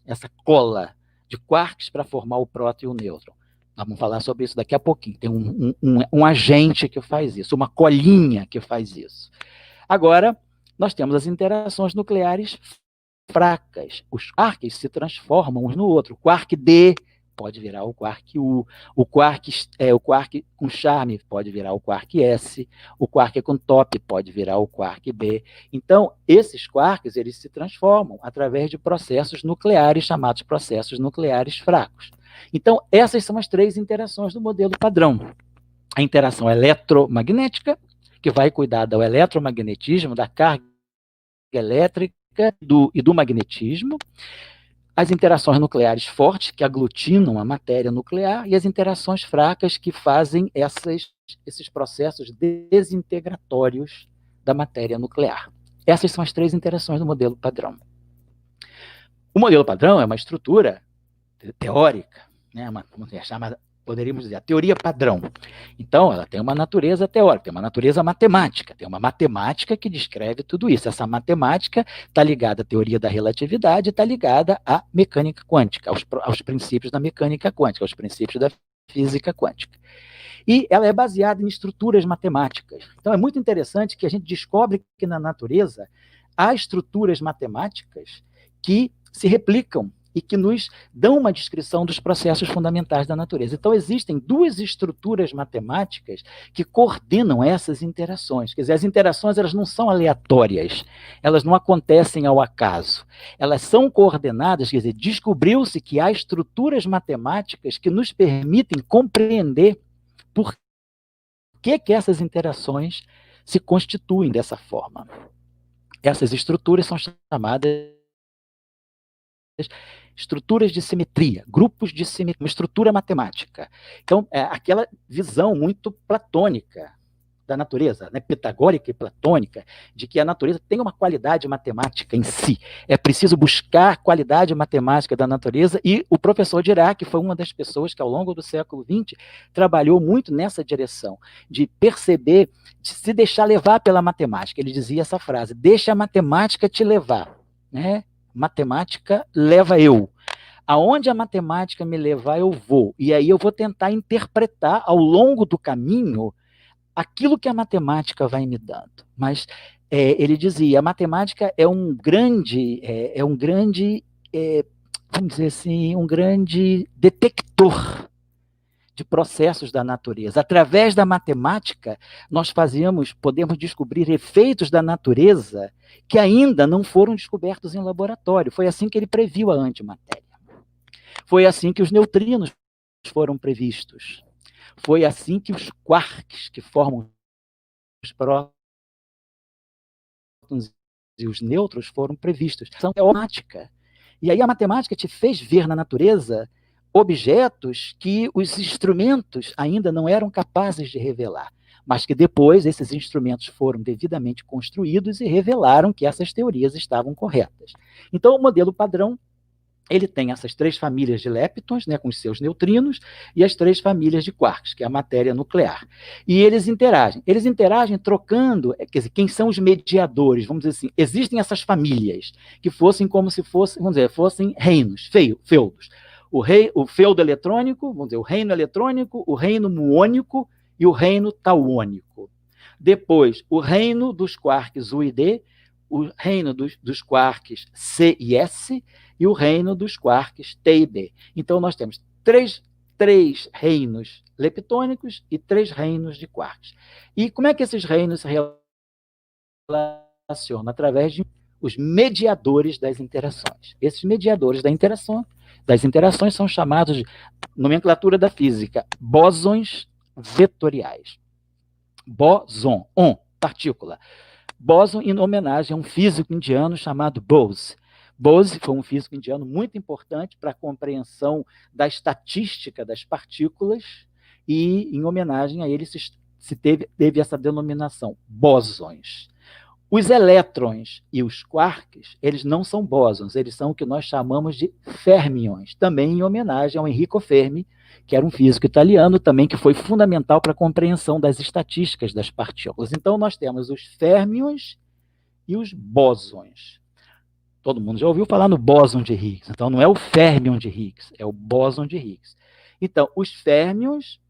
[SPEAKER 1] essa cola de quarks para formar o próton e o nêutron? Nós vamos falar sobre isso daqui a pouquinho. Tem um agente que faz isso, uma colinha que faz isso. Agora, nós temos as interações nucleares fracas. Os quarks se transformam uns no outro. O quark D pode virar o quark U, o quark com charme pode virar o quark S, o quark com top pode virar o quark B. Então, esses quarks, eles se transformam através de processos nucleares, chamados processos nucleares fracos. Então, essas são as 3 interações do modelo padrão. A interação eletromagnética, que vai cuidar do eletromagnetismo, da carga elétrica e do magnetismo, as interações nucleares fortes, que aglutinam a matéria nuclear, e as interações fracas, que fazem esses processos desintegratórios da matéria nuclear. Essas são as 3 interações do modelo padrão. O modelo padrão é uma estrutura teórica, né, poderíamos dizer, a teoria padrão. Então, ela tem uma natureza teórica, tem uma natureza matemática, tem uma matemática que descreve tudo isso. Essa matemática está ligada à teoria da relatividade, está ligada à mecânica quântica, aos princípios da mecânica quântica, aos princípios da física quântica. E ela é baseada em estruturas matemáticas. Então, é muito interessante que a gente descobre que na natureza há estruturas matemáticas que se replicam e que nos dão uma descrição dos processos fundamentais da natureza. Então, existem duas estruturas matemáticas que coordenam essas interações. Quer dizer, as interações elas não são aleatórias, elas não acontecem ao acaso. Elas são coordenadas, quer dizer, descobriu-se que há estruturas matemáticas que nos permitem compreender por que essas interações se constituem dessa forma. Essas estruturas são chamadas estruturas de simetria, grupos de simetria, uma estrutura matemática. Então, aquela visão muito platônica da natureza, né, pitagórica e platônica, de que a natureza tem uma qualidade matemática em si. É preciso buscar a qualidade matemática da natureza, e o professor Dirac foi uma das pessoas que, ao longo do século XX, trabalhou muito nessa direção, de perceber, de se deixar levar pela matemática. Ele dizia essa frase: deixa a matemática te levar, né? Matemática leva eu. Aonde a matemática me levar, eu vou. E aí eu vou tentar interpretar, ao longo do caminho, aquilo que a matemática vai me dando. Mas ele dizia, a matemática é um grande, vamos dizer assim, um grande detector de processos da natureza. Através da matemática, nós podemos descobrir efeitos da natureza que ainda não foram descobertos em laboratório. Foi assim que ele previu a antimatéria. Foi assim que os neutrinos foram previstos. Foi assim que os quarks, que formam os prótons e os nêutrons, foram previstos. São matemática. E aí a matemática te fez ver na natureza objetos que os instrumentos ainda não eram capazes de revelar, mas que depois esses instrumentos foram devidamente construídos e revelaram que essas teorias estavam corretas. Então, o modelo padrão, ele tem essas três famílias de leptons, né, com os seus neutrinos, e as três famílias de quarks, que é a matéria nuclear. E eles interagem trocando, quer dizer, quem são os mediadores, vamos dizer assim, existem essas famílias, que fossem como se fossem, vamos dizer, fossem reinos, feudos. O feudo eletrônico, vamos dizer, o reino eletrônico, o reino muônico e o reino tauônico. Depois, o reino dos quarks U e D, o reino dos quarks C e S, e o reino dos quarks T e B. Então, nós temos três reinos leptônicos e 3 reinos de quarks. E como é que esses reinos se relacionam? Através de os mediadores das interações. Esses mediadores das interações são chamados de, nomenclatura da física, bósons vetoriais. Bóson, partícula. Bóson em homenagem a um físico indiano chamado Bose. Bose foi um físico indiano muito importante para a compreensão da estatística das partículas, e em homenagem a ele teve essa denominação, bósons. Os elétrons e os quarks, eles não são bósons, eles são o que nós chamamos de fermions, também em homenagem ao Enrico Fermi, que era um físico italiano também, que foi fundamental para a compreensão das estatísticas das partículas. Então, nós temos os fermions e os bósons. Todo mundo já ouviu falar no bóson de Higgs. Então, não é o férmion de Higgs, é o bóson de Higgs. Então, os férmions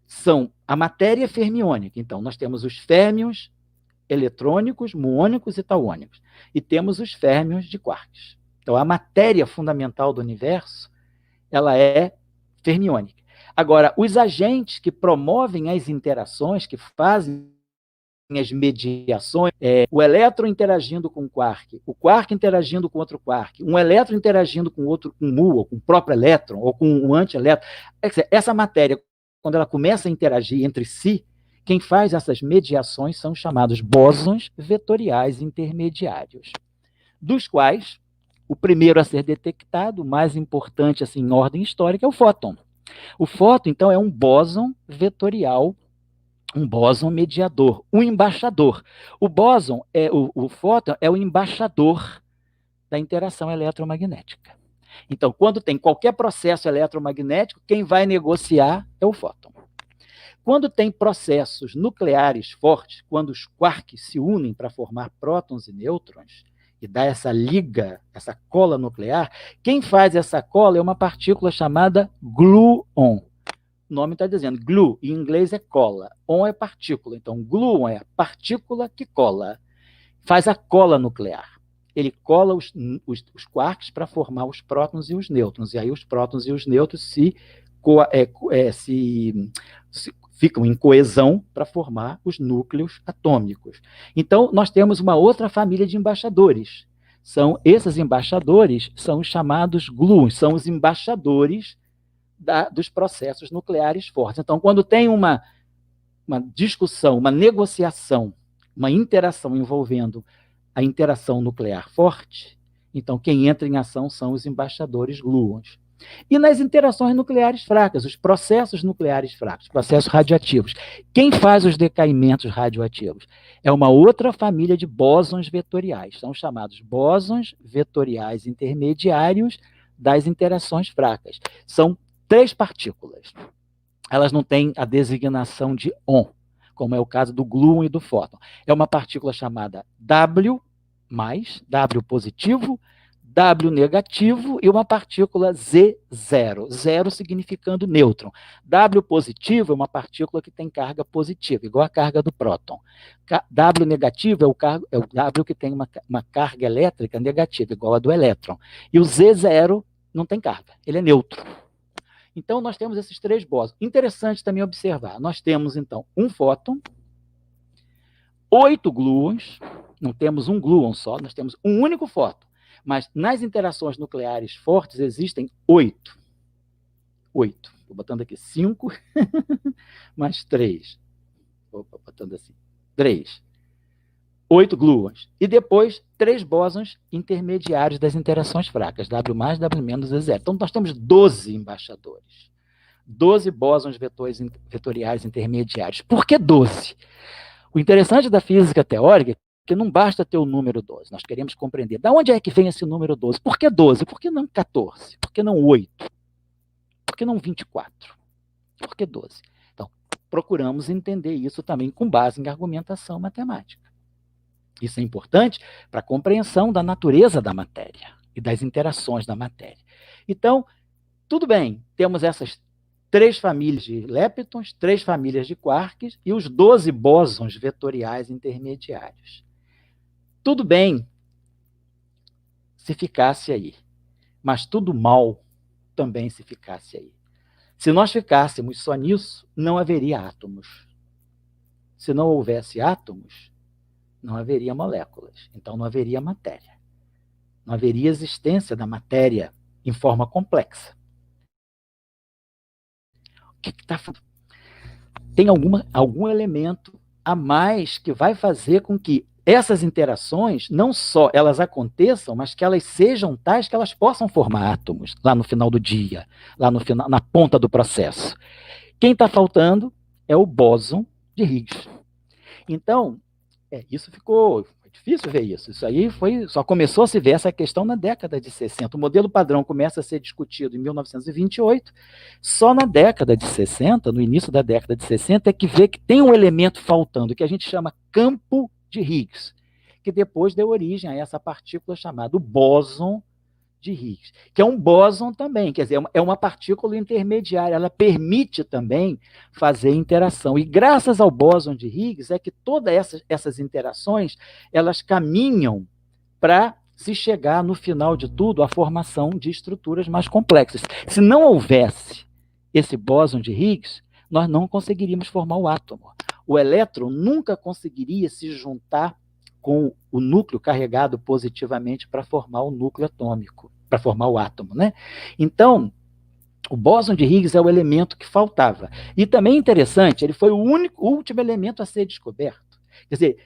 [SPEAKER 1] são a matéria fermiônica. Então, nós temos os férmions eletrônicos, muônicos e tauônicos. E temos os férmions de quarks. Então, a matéria fundamental do universo, ela é fermiônica. Agora, os agentes que promovem as interações, que fazem as mediações, o elétron interagindo com o quark interagindo com outro quark, um elétron interagindo com outro, com mu, ou com o próprio elétron, ou com um antielétron. Essa matéria, quando ela começa a interagir entre si, quem faz essas mediações são chamados bósons vetoriais intermediários, dos quais o primeiro a ser detectado, o mais importante assim, em ordem histórica, é o fóton. O fóton, então, é um bóson vetorial, um bóson mediador, um embaixador. O bóson, o fóton, é o embaixador da interação eletromagnética. Então, quando tem qualquer processo eletromagnético, quem vai negociar é o fóton. Quando tem processos nucleares fortes, quando os quarks se unem para formar prótons e nêutrons, e dá essa liga, essa cola nuclear, quem faz essa cola é uma partícula chamada gluon. O nome está dizendo, glue, em inglês é cola, on é partícula. Então, gluon é a partícula que cola, faz a cola nuclear. ele cola os quarks para formar os prótons e os nêutrons, e aí os prótons e os nêutrons ficam em coesão para formar os núcleos atômicos. Então, nós temos uma outra família de embaixadores. Esses embaixadores são os chamados gluons, são os embaixadores dos processos nucleares fortes. Então, quando tem uma discussão, uma negociação, uma interação envolvendo a interação nuclear forte, então quem entra em ação são os embaixadores gluons. E nas interações nucleares fracas, os processos nucleares fracos, processos radioativos, quem faz os decaimentos radioativos? É uma outra família de bósons vetoriais, são chamados bósons vetoriais intermediários das interações fracas. São 3 partículas. Elas não têm a designação de on, como é o caso do gluon e do fóton. É uma partícula chamada W+, W positivo, W negativo e uma partícula Z0, zero significando nêutron. W positivo é uma partícula que tem carga positiva, igual a carga do próton. W negativo é o W que tem uma carga elétrica negativa, igual a do elétron. E o Z0 não tem carga, ele é neutro. Então, nós temos esses 3 bósons. Interessante também observar. Nós temos, então, um fóton, 8 gluons, não temos um gluon só, nós temos um único fóton. Mas nas interações nucleares fortes existem 8. 8. Estou botando aqui 5, mais 3. Opa, botando assim. 3. 8 gluons. E depois, 3 bósons intermediários das interações fracas, W+, W- e Z0. Então, nós temos 12 embaixadores. 12 bósons vetoriais intermediários. Por que 12? O interessante da física teórica é que não basta ter o número 12. Nós queremos compreender. De onde é que vem esse número 12? Por que 12? Por que não 14? Por que não 8? Por que não 24? Por que 12? Então, procuramos entender isso também com base em argumentação matemática. Isso é importante para a compreensão da natureza da matéria e das interações da matéria. Então, tudo bem, temos essas 3 famílias de leptons, 3 famílias de quarks e os 12 bósons vetoriais intermediários. Tudo bem se ficasse aí, mas tudo mal também se ficasse aí. Se nós ficássemos só nisso, não haveria átomos. Se não houvesse átomos, não haveria moléculas, então não haveria matéria. Não haveria existência da matéria em forma complexa. O que está falando? Tem algum elemento a mais que vai fazer com que essas interações, não só elas aconteçam, mas que elas sejam tais que elas possam formar átomos lá no final do dia, lá no final, na ponta do processo. Quem está faltando é o bóson de Higgs. Então, isso ficou difícil ver isso. Isso aí só começou a se ver essa questão na década de 60. O modelo padrão começa a ser discutido em 1928. Só na década de 60, no início da década de 60, é que vê que tem um elemento faltando, que a gente chama campo de Higgs, que depois deu origem a essa partícula chamada bóson de Higgs, que é um bóson também, quer dizer, é uma partícula intermediária, ela permite também fazer interação. E graças ao bóson de Higgs é que todas essas interações, elas caminham para se chegar, no final de tudo, à formação de estruturas mais complexas. Se não houvesse esse bóson de Higgs, nós não conseguiríamos formar o átomo. O elétron nunca conseguiria se juntar com o núcleo carregado positivamente para formar o núcleo atômico, para formar o átomo, né? Então, o bóson de Higgs é o elemento que faltava. E também interessante, ele foi o último elemento a ser descoberto. Quer dizer,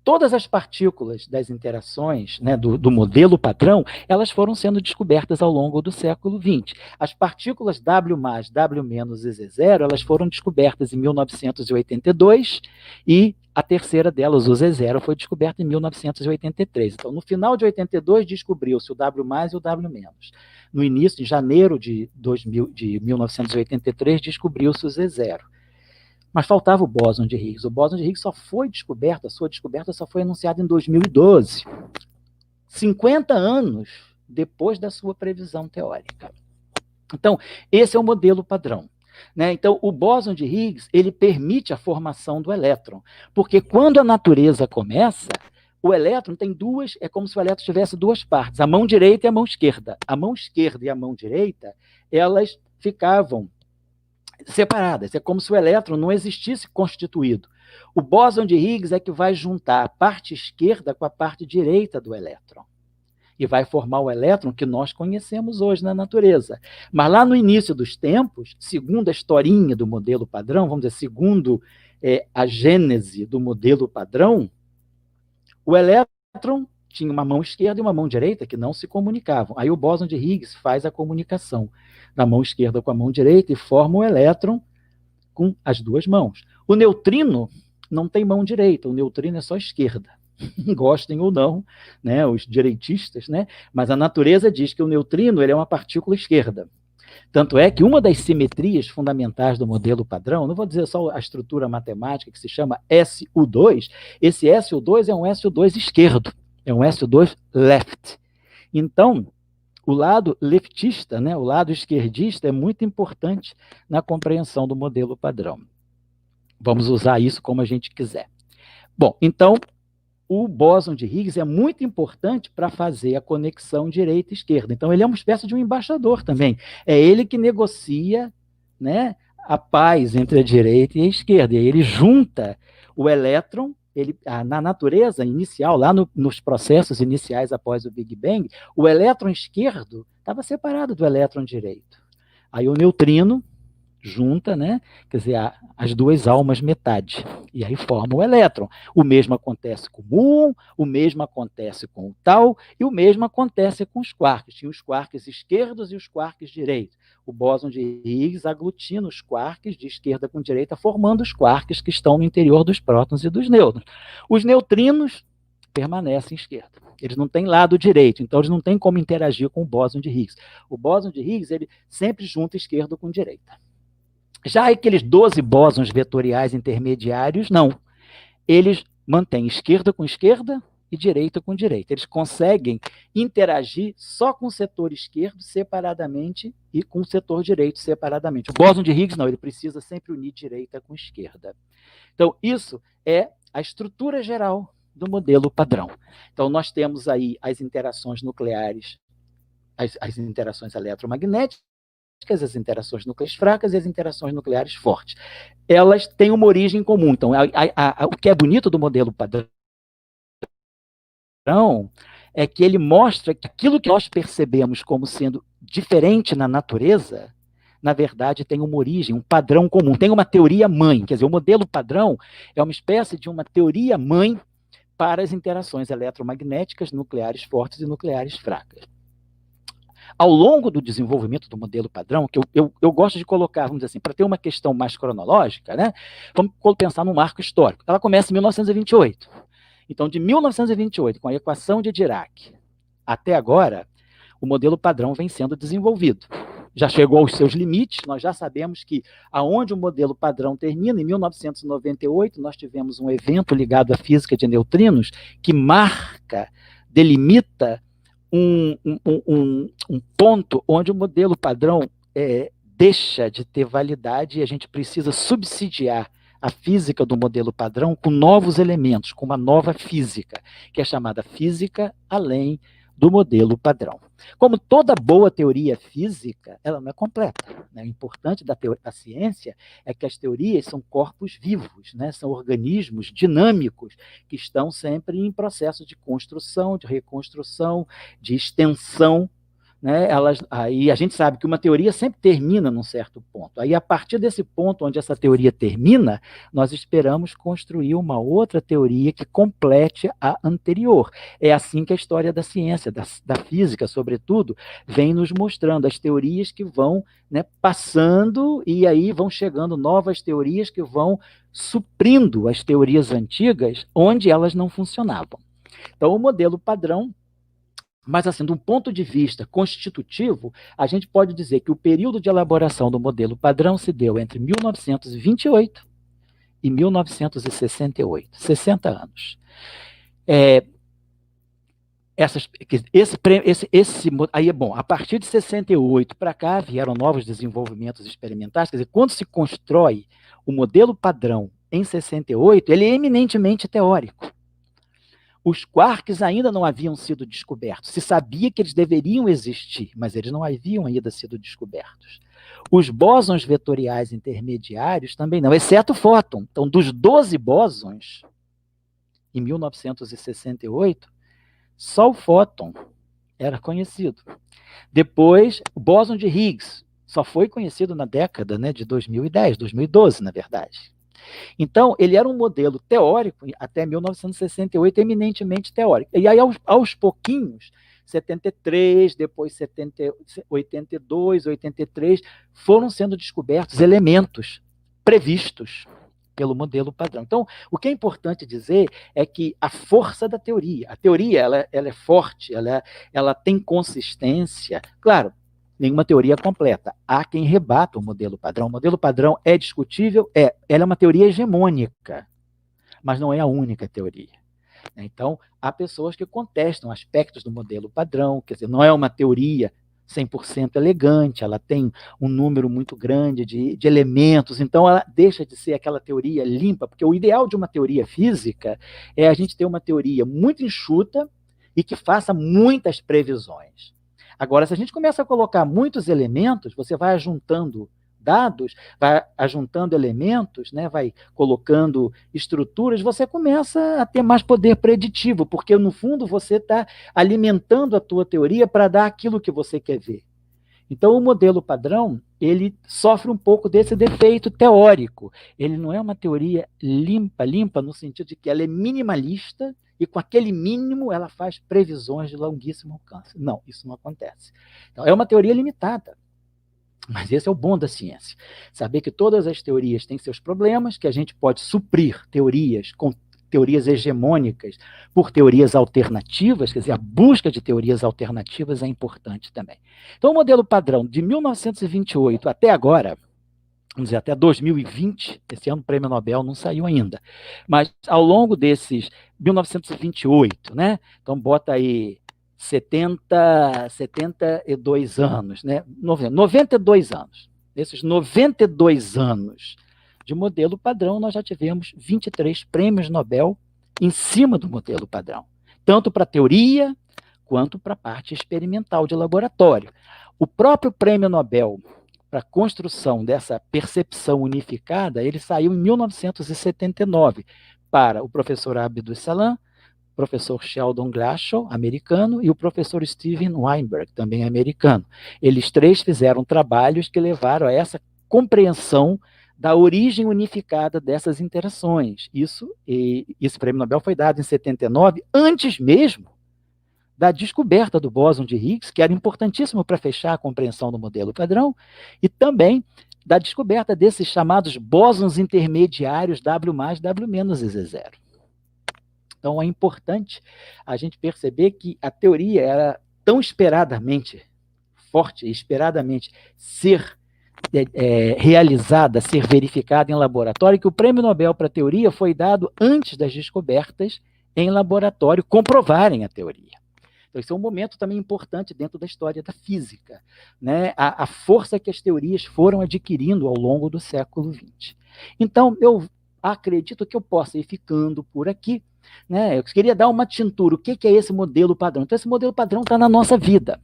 [SPEAKER 1] todas as partículas das interações, né, do modelo padrão, elas foram sendo descobertas ao longo do século XX. As partículas W+, W- e Z0, elas foram descobertas em 1982 e a terceira delas, o Z0, foi descoberta em 1983. Então, no final de 82, descobriu-se o W+, e o W-. No início, em janeiro de 1983, descobriu-se o Z0. Mas faltava o bóson de Higgs. O bóson de Higgs só foi descoberto, a sua descoberta só foi anunciada em 2012, 50 anos depois da sua previsão teórica. Então, esse é o modelo padrão. Né? Então, o bóson de Higgs, ele permite a formação do elétron, porque quando a natureza começa, o elétron tem duas, é como se o elétron tivesse duas partes, a mão direita e a mão esquerda. A mão esquerda e a mão direita, elas ficavam separadas. É como se o elétron não existisse constituído. O bóson de Higgs é que vai juntar a parte esquerda com a parte direita do elétron. E vai formar o elétron que nós conhecemos hoje na natureza. Mas lá no início dos tempos, segundo a historinha do modelo padrão, vamos dizer, segundo a gênese do modelo padrão, o elétron tinha uma mão esquerda e uma mão direita que não se comunicavam. Aí o bóson de Higgs faz a comunicação da mão esquerda com a mão direita e forma o elétron com as duas mãos. O neutrino não tem mão direita, o neutrino é só esquerda. Gostem ou não, né, os direitistas, né, mas a natureza diz que o neutrino ele é uma partícula esquerda. Tanto é que uma das simetrias fundamentais do modelo padrão, não vou dizer só a estrutura matemática que se chama SU2, esse SU2 é um SU2 esquerdo, é um SU2 left. Então, o lado leftista, né, o lado esquerdista é muito importante na compreensão do modelo padrão. Vamos usar isso como a gente quiser. Bom, então, o bóson de Higgs é muito importante para fazer a conexão direita e esquerda. Então, ele é uma espécie de um embaixador também. É ele que negocia, né, a paz entre a direita e a esquerda. E aí ele junta o elétron, na natureza inicial, lá nos processos iniciais após o Big Bang, o elétron esquerdo estava separado do elétron direito. Aí o neutrino junta, né? Quer dizer, as duas almas metade, e aí forma o elétron. O mesmo acontece com o muon, o mesmo acontece com o tau, e o mesmo acontece com os quarks. Tinha os quarks esquerdos e os quarks direitos. O bóson de Higgs aglutina os quarks de esquerda com direita, formando os quarks que estão no interior dos prótons e dos nêutrons. Os neutrinos permanecem esquerda. Eles não têm lado direito, então eles não têm como interagir com o bóson de Higgs. O bóson de Higgs, ele sempre junta esquerdo com direita. Já aqueles 12 bósons vetoriais intermediários, não. Eles mantêm esquerda com esquerda e direita com direita. Eles conseguem interagir só com o setor esquerdo separadamente e com o setor direito separadamente. O bóson de Higgs, não, ele precisa sempre unir direita com esquerda. Então, isso é a estrutura geral do modelo padrão. Então, nós temos aí as interações nucleares, as interações eletromagnéticas, as interações nucleares fracas e as interações nucleares fortes. Elas têm uma origem comum. Então, o que é bonito do modelo padrão é que ele mostra que aquilo que nós percebemos como sendo diferente na natureza, na verdade, tem uma origem, um padrão comum, tem uma teoria mãe. Quer dizer, o modelo padrão é uma espécie de uma teoria mãe para as interações eletromagnéticas nucleares fortes e nucleares fracas. Ao longo do desenvolvimento do modelo padrão, que eu gosto de colocar, vamos dizer assim, para ter uma questão mais cronológica, né, vamos pensar num marco histórico. Ela começa em 1928. Então, de 1928, com a equação de Dirac, até agora, o modelo padrão vem sendo desenvolvido. Já chegou aos seus limites, nós já sabemos que aonde o modelo padrão termina, em 1998, nós tivemos um evento ligado à física de neutrinos que marca, delimita um ponto onde o modelo padrão deixa de ter validade e a gente precisa subsidiar a física do modelo padrão com novos elementos, com uma nova física, que é chamada física além do modelo padrão. Como toda boa teoria física, ela não é completa, né? O importante da ciência é que as teorias são corpos vivos, né? São organismos dinâmicos que estão sempre em processo de construção, de reconstrução, de extensão, né? Aí a gente sabe que uma teoria sempre termina num certo ponto. Aí, a partir desse ponto onde essa teoria termina, nós esperamos construir uma outra teoria que complete a anterior. É assim que a história da ciência, da física, sobretudo, vem nos mostrando as teorias que vão, né, passando e aí vão chegando novas teorias que vão suprindo as teorias antigas onde elas não funcionavam. Então, o modelo padrão, mas, assim, de um ponto de vista constitutivo, a gente pode dizer que o período de elaboração do modelo padrão se deu entre 1928 e 1968, 60 anos. Aí, bom, a partir de 68 para cá, vieram novos desenvolvimentos experimentais, quer dizer, quando se constrói o modelo padrão em 68, ele é eminentemente teórico. Os quarks ainda não haviam sido descobertos. Se sabia que eles deveriam existir, mas eles não haviam ainda sido descobertos. Os bósons vetoriais intermediários também não, exceto o fóton. Então, dos 12 bósons, em 1968, só o fóton era conhecido. Depois, o bóson de Higgs só foi conhecido na década, né, de 2010, 2012, na verdade. Então, ele era um modelo teórico até 1968, eminentemente teórico. E aí, aos pouquinhos, 73, depois 70, 82, 83, foram sendo descobertos elementos previstos pelo modelo padrão. Então, o que é importante dizer é que a força da teoria, a teoria ela é forte, ela tem consistência. Claro, nenhuma teoria é completa. Há quem rebata o modelo padrão. O modelo padrão é discutível, ela é uma teoria hegemônica, mas não é a única teoria. Então, há pessoas que contestam aspectos do modelo padrão, quer dizer, não é uma teoria 100% elegante, ela tem um número muito grande de elementos, então ela deixa de ser aquela teoria limpa, porque o ideal de uma teoria física é a gente ter uma teoria muito enxuta e que faça muitas previsões. Agora, se a gente começa a colocar muitos elementos, você vai ajuntando dados, vai ajuntando elementos, né, vai colocando estruturas, você começa a ter mais poder preditivo, porque no fundo você está alimentando a tua teoria para dar aquilo que você quer ver. Então o modelo padrão, ele sofre um pouco desse defeito teórico. Ele não é uma teoria limpa no sentido de que ela é minimalista e com aquele mínimo ela faz previsões de longuíssimo alcance. Não, isso não acontece. Então, é uma teoria limitada. Mas esse é o bom da ciência. Saber que todas as teorias têm seus problemas, que a gente pode suprir teorias com teorias hegemônicas por teorias alternativas, quer dizer, a busca de teorias alternativas é importante também. Então, o modelo padrão de 1928 até agora, vamos dizer, até 2020, esse ano o prêmio Nobel não saiu ainda, mas ao longo desses 1928, né? Então, bota aí 72 anos, né? 92 anos. Nesses 92 anos de modelo padrão, nós já tivemos 23 prêmios Nobel em cima do modelo padrão, tanto para a teoria quanto para a parte experimental de laboratório. O próprio prêmio Nobel para a construção dessa percepção unificada, ele saiu em 1979 para o professor Abdus Salam, professor Sheldon Glashow, americano, e o professor Steven Weinberg, também americano. Eles três fizeram trabalhos que levaram a essa compreensão da origem unificada dessas interações. Esse prêmio Nobel foi dado em 79, antes mesmo da descoberta do bóson de Higgs, que era importantíssimo para fechar a compreensão do modelo padrão, e também da descoberta desses chamados bósons intermediários W+, W- e Z0. Então, é importante a gente perceber que a teoria era tão esperadamente forte, esperadamente ser realizada, ser verificada em laboratório, que o prêmio Nobel para a teoria foi dado antes das descobertas em laboratório comprovarem a teoria. Então, esse é um momento também importante dentro da história da física, né? A força que as teorias foram adquirindo ao longo do século XX. Então, eu acredito que eu possa ir ficando por aqui, né? Eu queria dar uma tintura. O que é esse modelo padrão? Então, esse modelo padrão está na nossa vida.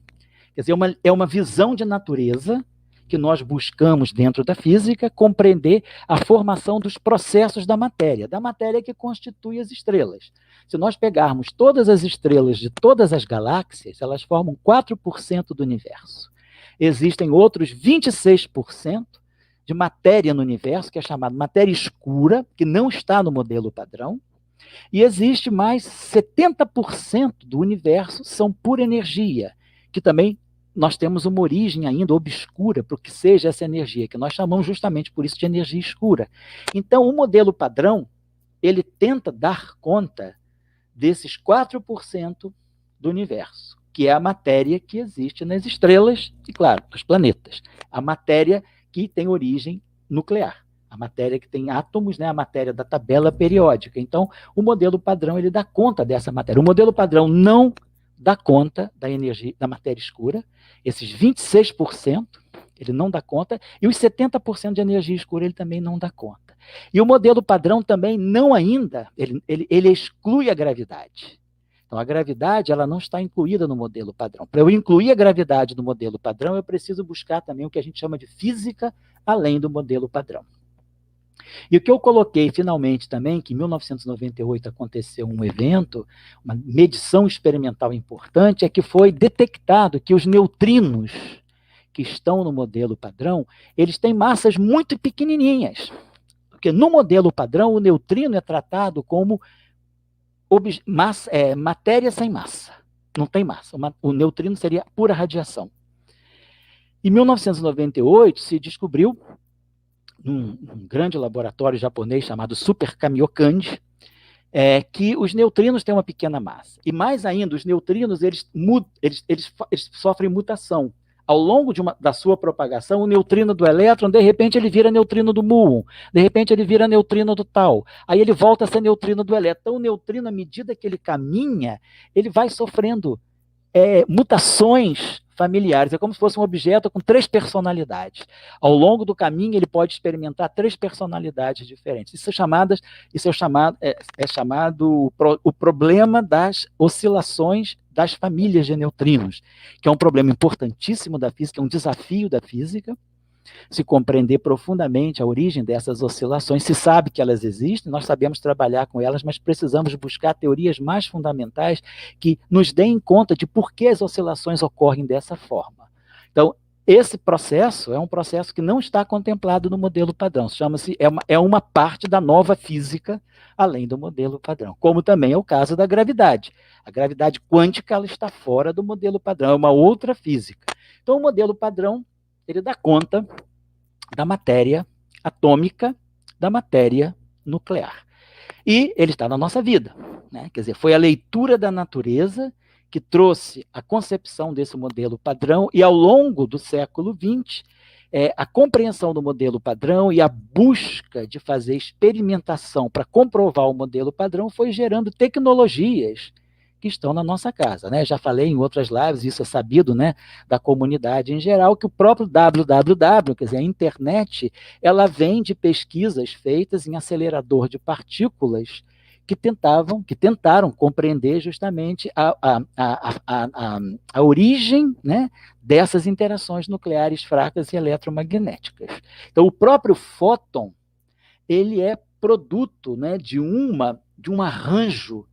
[SPEAKER 1] Quer dizer, é uma visão de natureza que nós buscamos dentro da física compreender a formação dos processos da matéria que constitui as estrelas. Se nós pegarmos todas as estrelas de todas as galáxias, elas formam 4% do universo. Existem outros 26% de matéria no universo, que é chamada matéria escura, que não está no modelo padrão, e existe mais 70% do universo são pura energia, que também nós temos uma origem ainda obscura para o que seja essa energia, que nós chamamos justamente por isso de energia escura. Então, o modelo padrão, ele tenta dar conta desses 4% do universo, que é a matéria que existe nas estrelas e, claro, nos planetas. A matéria que tem origem nuclear. A matéria que tem átomos, né, a matéria da tabela periódica. Então, o modelo padrão, ele dá conta dessa matéria. O modelo padrão não dá conta da energia, da matéria escura. Esses 26%, ele não dá conta, e os 70% de energia escura ele também não dá conta. E o modelo padrão também não ainda, ele exclui a gravidade. Então, a gravidade ela não está incluída no modelo padrão. Para eu incluir a gravidade no modelo padrão, eu preciso buscar também o que a gente chama de física além do modelo padrão. E o que eu coloquei finalmente também, que em 1998 aconteceu um evento, uma medição experimental importante, é que foi detectado que os neutrinos que estão no modelo padrão, eles têm massas muito pequenininhas. Porque no modelo padrão, o neutrino é tratado como matéria sem massa. Não tem massa. O neutrino seria pura radiação. Em 1998, se descobriu, num grande laboratório japonês chamado Super Kamiokande, que os neutrinos têm uma pequena massa. E mais ainda, os neutrinos eles sofrem mutação. Ao longo da sua propagação, o neutrino do elétron, de repente, ele vira neutrino do muon, de repente, ele vira neutrino do tal, aí ele volta a ser neutrino do elétron. Então, o neutrino, à medida que ele caminha, ele vai sofrendo mutações familiares. É como se fosse um objeto com 3 personalidades. Ao longo do caminho, ele pode experimentar 3 personalidades diferentes. Isso é chamado o problema das oscilações das famílias de neutrinos, que é um problema importantíssimo da física, é um desafio da física, se compreender profundamente a origem dessas oscilações. Se sabe que elas existem, nós sabemos trabalhar com elas, mas precisamos buscar teorias mais fundamentais que nos deem conta de por que as oscilações ocorrem dessa forma. Então, esse processo é um processo que não está contemplado no modelo padrão. Chama-se, é uma parte da nova física, além do modelo padrão. Como também é o caso da gravidade. A gravidade quântica ela está fora do modelo padrão, é uma outra física. Então, o modelo padrão ele dá conta da matéria atômica, da matéria nuclear. E ele está na nossa vida, né? Quer dizer, foi a leitura da natureza que trouxe a concepção desse modelo padrão, e ao longo do século XX, a compreensão do modelo padrão e a busca de fazer experimentação para comprovar o modelo padrão foi gerando tecnologias que estão na nossa casa, né? Já falei em outras lives, isso é sabido, né, da comunidade em geral, que o próprio www, quer dizer, a internet, ela vem de pesquisas feitas em acelerador de partículas que tentaram compreender justamente a origem, né, dessas interações nucleares fracas e eletromagnéticas. Então, o próprio fóton, ele é produto, né, de um arranjo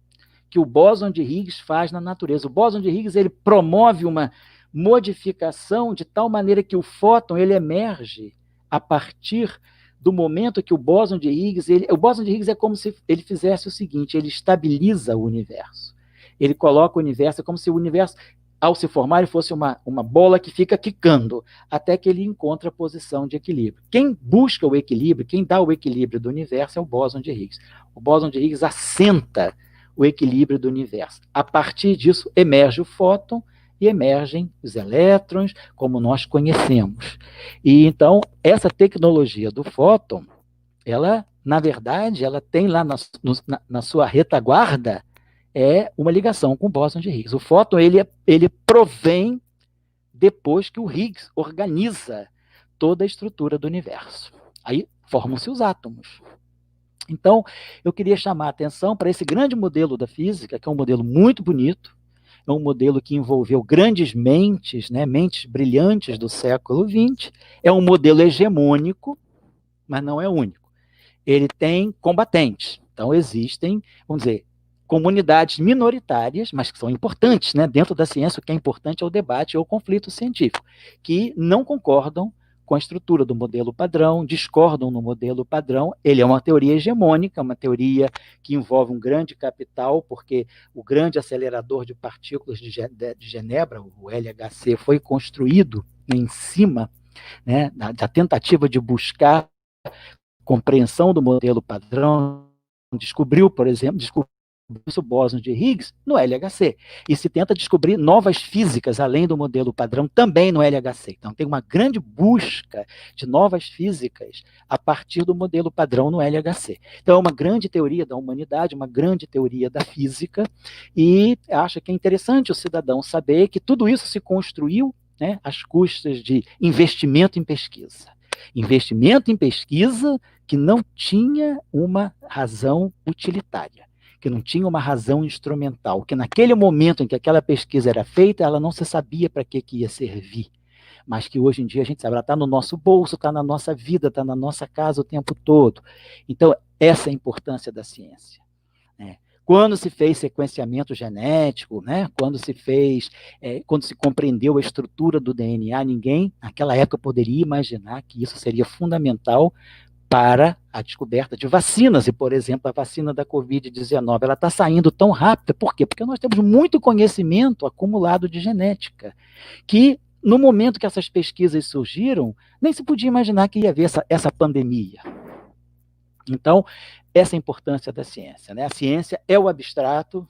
[SPEAKER 1] que o bóson de Higgs faz na natureza. O bóson de Higgs ele promove uma modificação de tal maneira que o fóton ele emerge a partir do momento que o bóson de Higgs... O bóson de Higgs é como se ele fizesse o seguinte, ele estabiliza o universo. Ele coloca o universo, é como se o universo, ao se formar, ele fosse uma bola que fica quicando, até que ele encontra a posição de equilíbrio. Quem busca o equilíbrio, quem dá o equilíbrio do universo é o bóson de Higgs. O bóson de Higgs assenta o equilíbrio do universo. A partir disso, emerge o fóton e emergem os elétrons, como nós conhecemos. E então, essa tecnologia do fóton, ela, na verdade, ela tem lá na sua retaguarda uma ligação com o bóson de Higgs. O fóton, ele provém depois que o Higgs organiza toda a estrutura do universo. Aí formam-se os átomos. Então, eu queria chamar a atenção para esse grande modelo da física, que é um modelo muito bonito, é um modelo que envolveu grandes mentes, né, mentes brilhantes do século XX, é um modelo hegemônico, mas não é único. Ele tem combatentes, então existem, vamos dizer, comunidades minoritárias, mas que são importantes, né? Dentro da ciência, o que é importante é o debate ou o conflito científico, que não concordam com a estrutura do modelo padrão, discordam no modelo padrão. Ele é uma teoria hegemônica, uma teoria que envolve um grande capital, porque o grande acelerador de partículas de Genebra, o LHC, foi construído em cima, né, da tentativa de buscar compreensão do modelo padrão. Descobriu, por exemplo, o bóson de Higgs no LHC. E se tenta descobrir novas físicas além do modelo padrão também no LHC. Então tem uma grande busca de novas físicas a partir do modelo padrão no LHC. Então é uma grande teoria da humanidade, uma grande teoria da física, e acho que é interessante o cidadão saber que tudo isso se construiu, né, às custas de investimento em pesquisa. Investimento em pesquisa que não tinha uma razão utilitária, que não tinha uma razão instrumental, que naquele momento em que aquela pesquisa era feita, ela não se sabia para que ia servir, mas que hoje em dia a gente sabe, ela está no nosso bolso, está na nossa vida, está na nossa casa o tempo todo. Então, essa é a importância da ciência, né? Quando se fez sequenciamento genético, né? Quando se compreendeu a estrutura do DNA, ninguém naquela época poderia imaginar que isso seria fundamental para a descoberta de vacinas, e, por exemplo, a vacina da Covid-19, ela está saindo tão rápida, por quê? Porque nós temos muito conhecimento acumulado de genética, que no momento que essas pesquisas surgiram, nem se podia imaginar que ia haver essa pandemia. Então, essa é a importância da ciência, né? A ciência é o abstrato,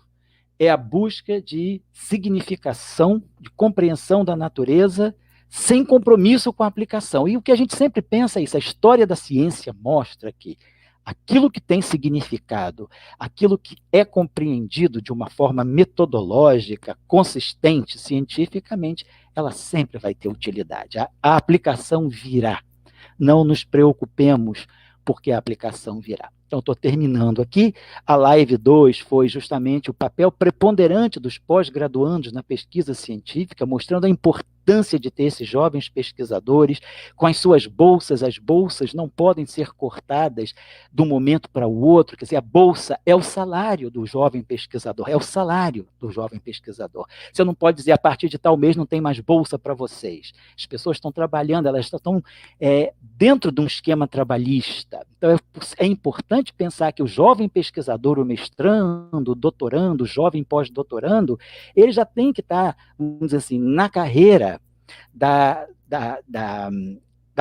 [SPEAKER 1] é a busca de significação, de compreensão da natureza, sem compromisso com a aplicação. E o que a gente sempre pensa é isso, a história da ciência mostra que aquilo que tem significado, aquilo que é compreendido de uma forma metodológica, consistente, cientificamente, ela sempre vai ter utilidade. A aplicação virá. Não nos preocupemos, porque a aplicação virá. Então, estou terminando aqui. A live 2 foi justamente o papel preponderante dos pós-graduandos na pesquisa científica, mostrando a importância de ter esses jovens pesquisadores com as suas bolsas. As bolsas não podem ser cortadas de um momento para o outro, quer dizer, a bolsa é o salário do jovem pesquisador, é o salário do jovem pesquisador. Você não pode dizer, a partir de tal mês não tem mais bolsa para vocês. As pessoas estão trabalhando, elas estão dentro de um esquema trabalhista. Então, é importante pensar que o jovem pesquisador, o mestrando, o doutorando, o jovem pós-doutorando, ele já tem que estar, vamos dizer assim, na carreira da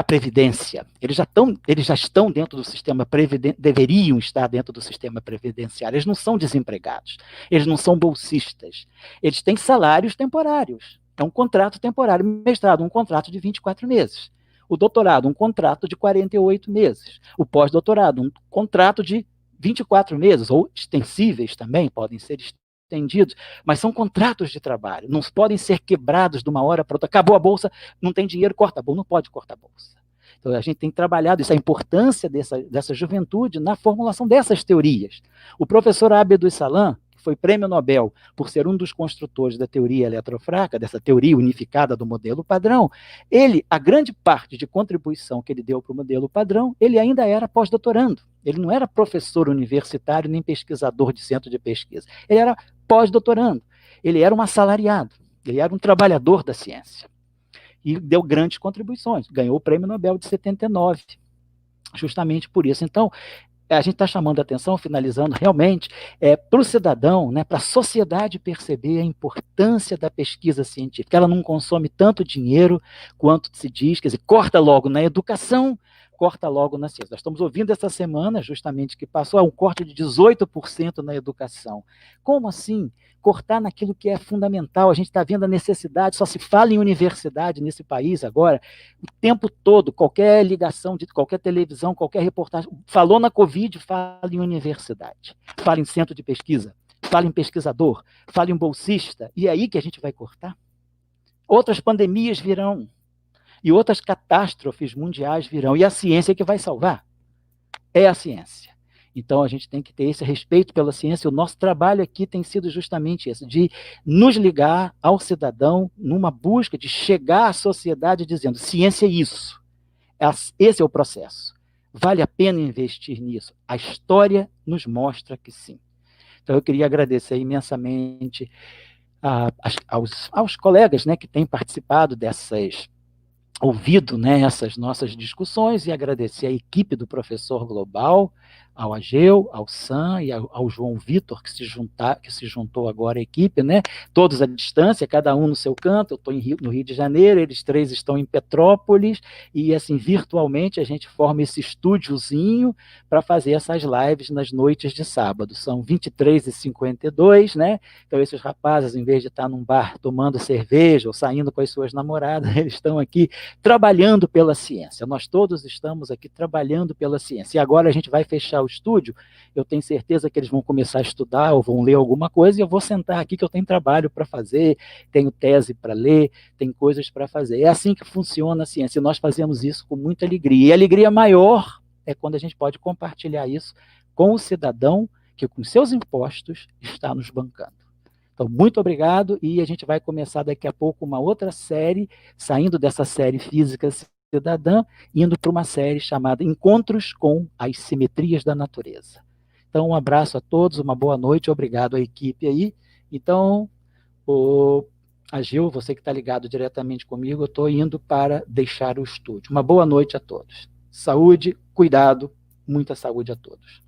[SPEAKER 1] Previdência. Eles já estão dentro do sistema previdenciário, deveriam estar dentro do sistema previdenciário. Eles não são desempregados, eles não são bolsistas. Eles têm salários temporários. É um contrato temporário. Mestrado, um contrato de 24 meses. O doutorado, um contrato de 48 meses. O pós-doutorado, um contrato de 24 meses, ou extensíveis também, podem ser estendidos, mas são contratos de trabalho, não podem ser quebrados de uma hora para outra. Acabou a bolsa, não tem dinheiro, corta a bolsa, não pode cortar a bolsa. Então, a gente tem trabalhado isso, a importância dessa juventude na formulação dessas teorias. O professor Abdus Salam, foi prêmio Nobel por ser um dos construtores da teoria eletrofráca, dessa teoria unificada do modelo padrão, a grande parte de contribuição que ele deu para o modelo padrão, ele ainda era pós-doutorando. Ele não era professor universitário nem pesquisador de centro de pesquisa. Ele era pós-doutorando. Ele era um assalariado. Ele era um trabalhador da ciência. E deu grandes contribuições. Ganhou o prêmio Nobel de 79, justamente por isso. Então, a gente está chamando a atenção, finalizando, realmente, para o cidadão, né, para a sociedade perceber a importância da pesquisa científica. Ela não consome tanto dinheiro quanto se diz, quer dizer, corta logo na educação, corta logo na ciência. Nós estamos ouvindo essa semana, justamente que passou, um corte de 18% na educação. Como assim? Cortar naquilo que é fundamental. A gente está vendo a necessidade, só se fala em universidade nesse país agora, o tempo todo, qualquer ligação, de qualquer televisão, qualquer reportagem, falou na Covid, fala em universidade, fala em centro de pesquisa, fala em pesquisador, fala em bolsista, e é aí que a gente vai cortar? Outras pandemias virão, e outras catástrofes mundiais virão, e a ciência é que vai salvar. É a ciência. Então, a gente tem que ter esse respeito pela ciência. O nosso trabalho aqui tem sido justamente esse, de nos ligar ao cidadão numa busca de chegar à sociedade dizendo, ciência é isso. Esse é o processo. Vale a pena investir nisso? A história nos mostra que sim. Então, eu queria agradecer imensamente aos colegas, né, que têm participado ouvido, né, essas nossas discussões, e agradecer à equipe do Professor Global, ao Ageu, ao Sam e ao João Vitor, que se juntou agora à equipe, né? Todos à distância, cada um no seu canto. Eu estou no Rio de Janeiro, eles três estão em Petrópolis, e assim, virtualmente, a gente forma esse estúdiozinho para fazer essas lives nas noites de sábado. São 23h52, né? Então, esses rapazes, em vez de estar num bar tomando cerveja ou saindo com as suas namoradas, eles estão aqui trabalhando pela ciência. Nós todos estamos aqui trabalhando pela ciência. E agora a gente vai fechar o estúdio, eu tenho certeza que eles vão começar a estudar ou vão ler alguma coisa, e eu vou sentar aqui que eu tenho trabalho para fazer, tenho tese para ler, tenho coisas para fazer. É assim que funciona a ciência, e nós fazemos isso com muita alegria. E a alegria maior é quando a gente pode compartilhar isso com o cidadão que com seus impostos está nos bancando. Então, muito obrigado, e a gente vai começar daqui a pouco uma outra série, saindo dessa série Física Cidadã, indo para uma série chamada Encontros com as Simetrias da Natureza. Então, um abraço a todos, uma boa noite, obrigado à equipe aí. Então, a Gil, você que está ligado diretamente comigo, eu estou indo para deixar o estúdio. Uma boa noite a todos. Saúde, cuidado, muita saúde a todos.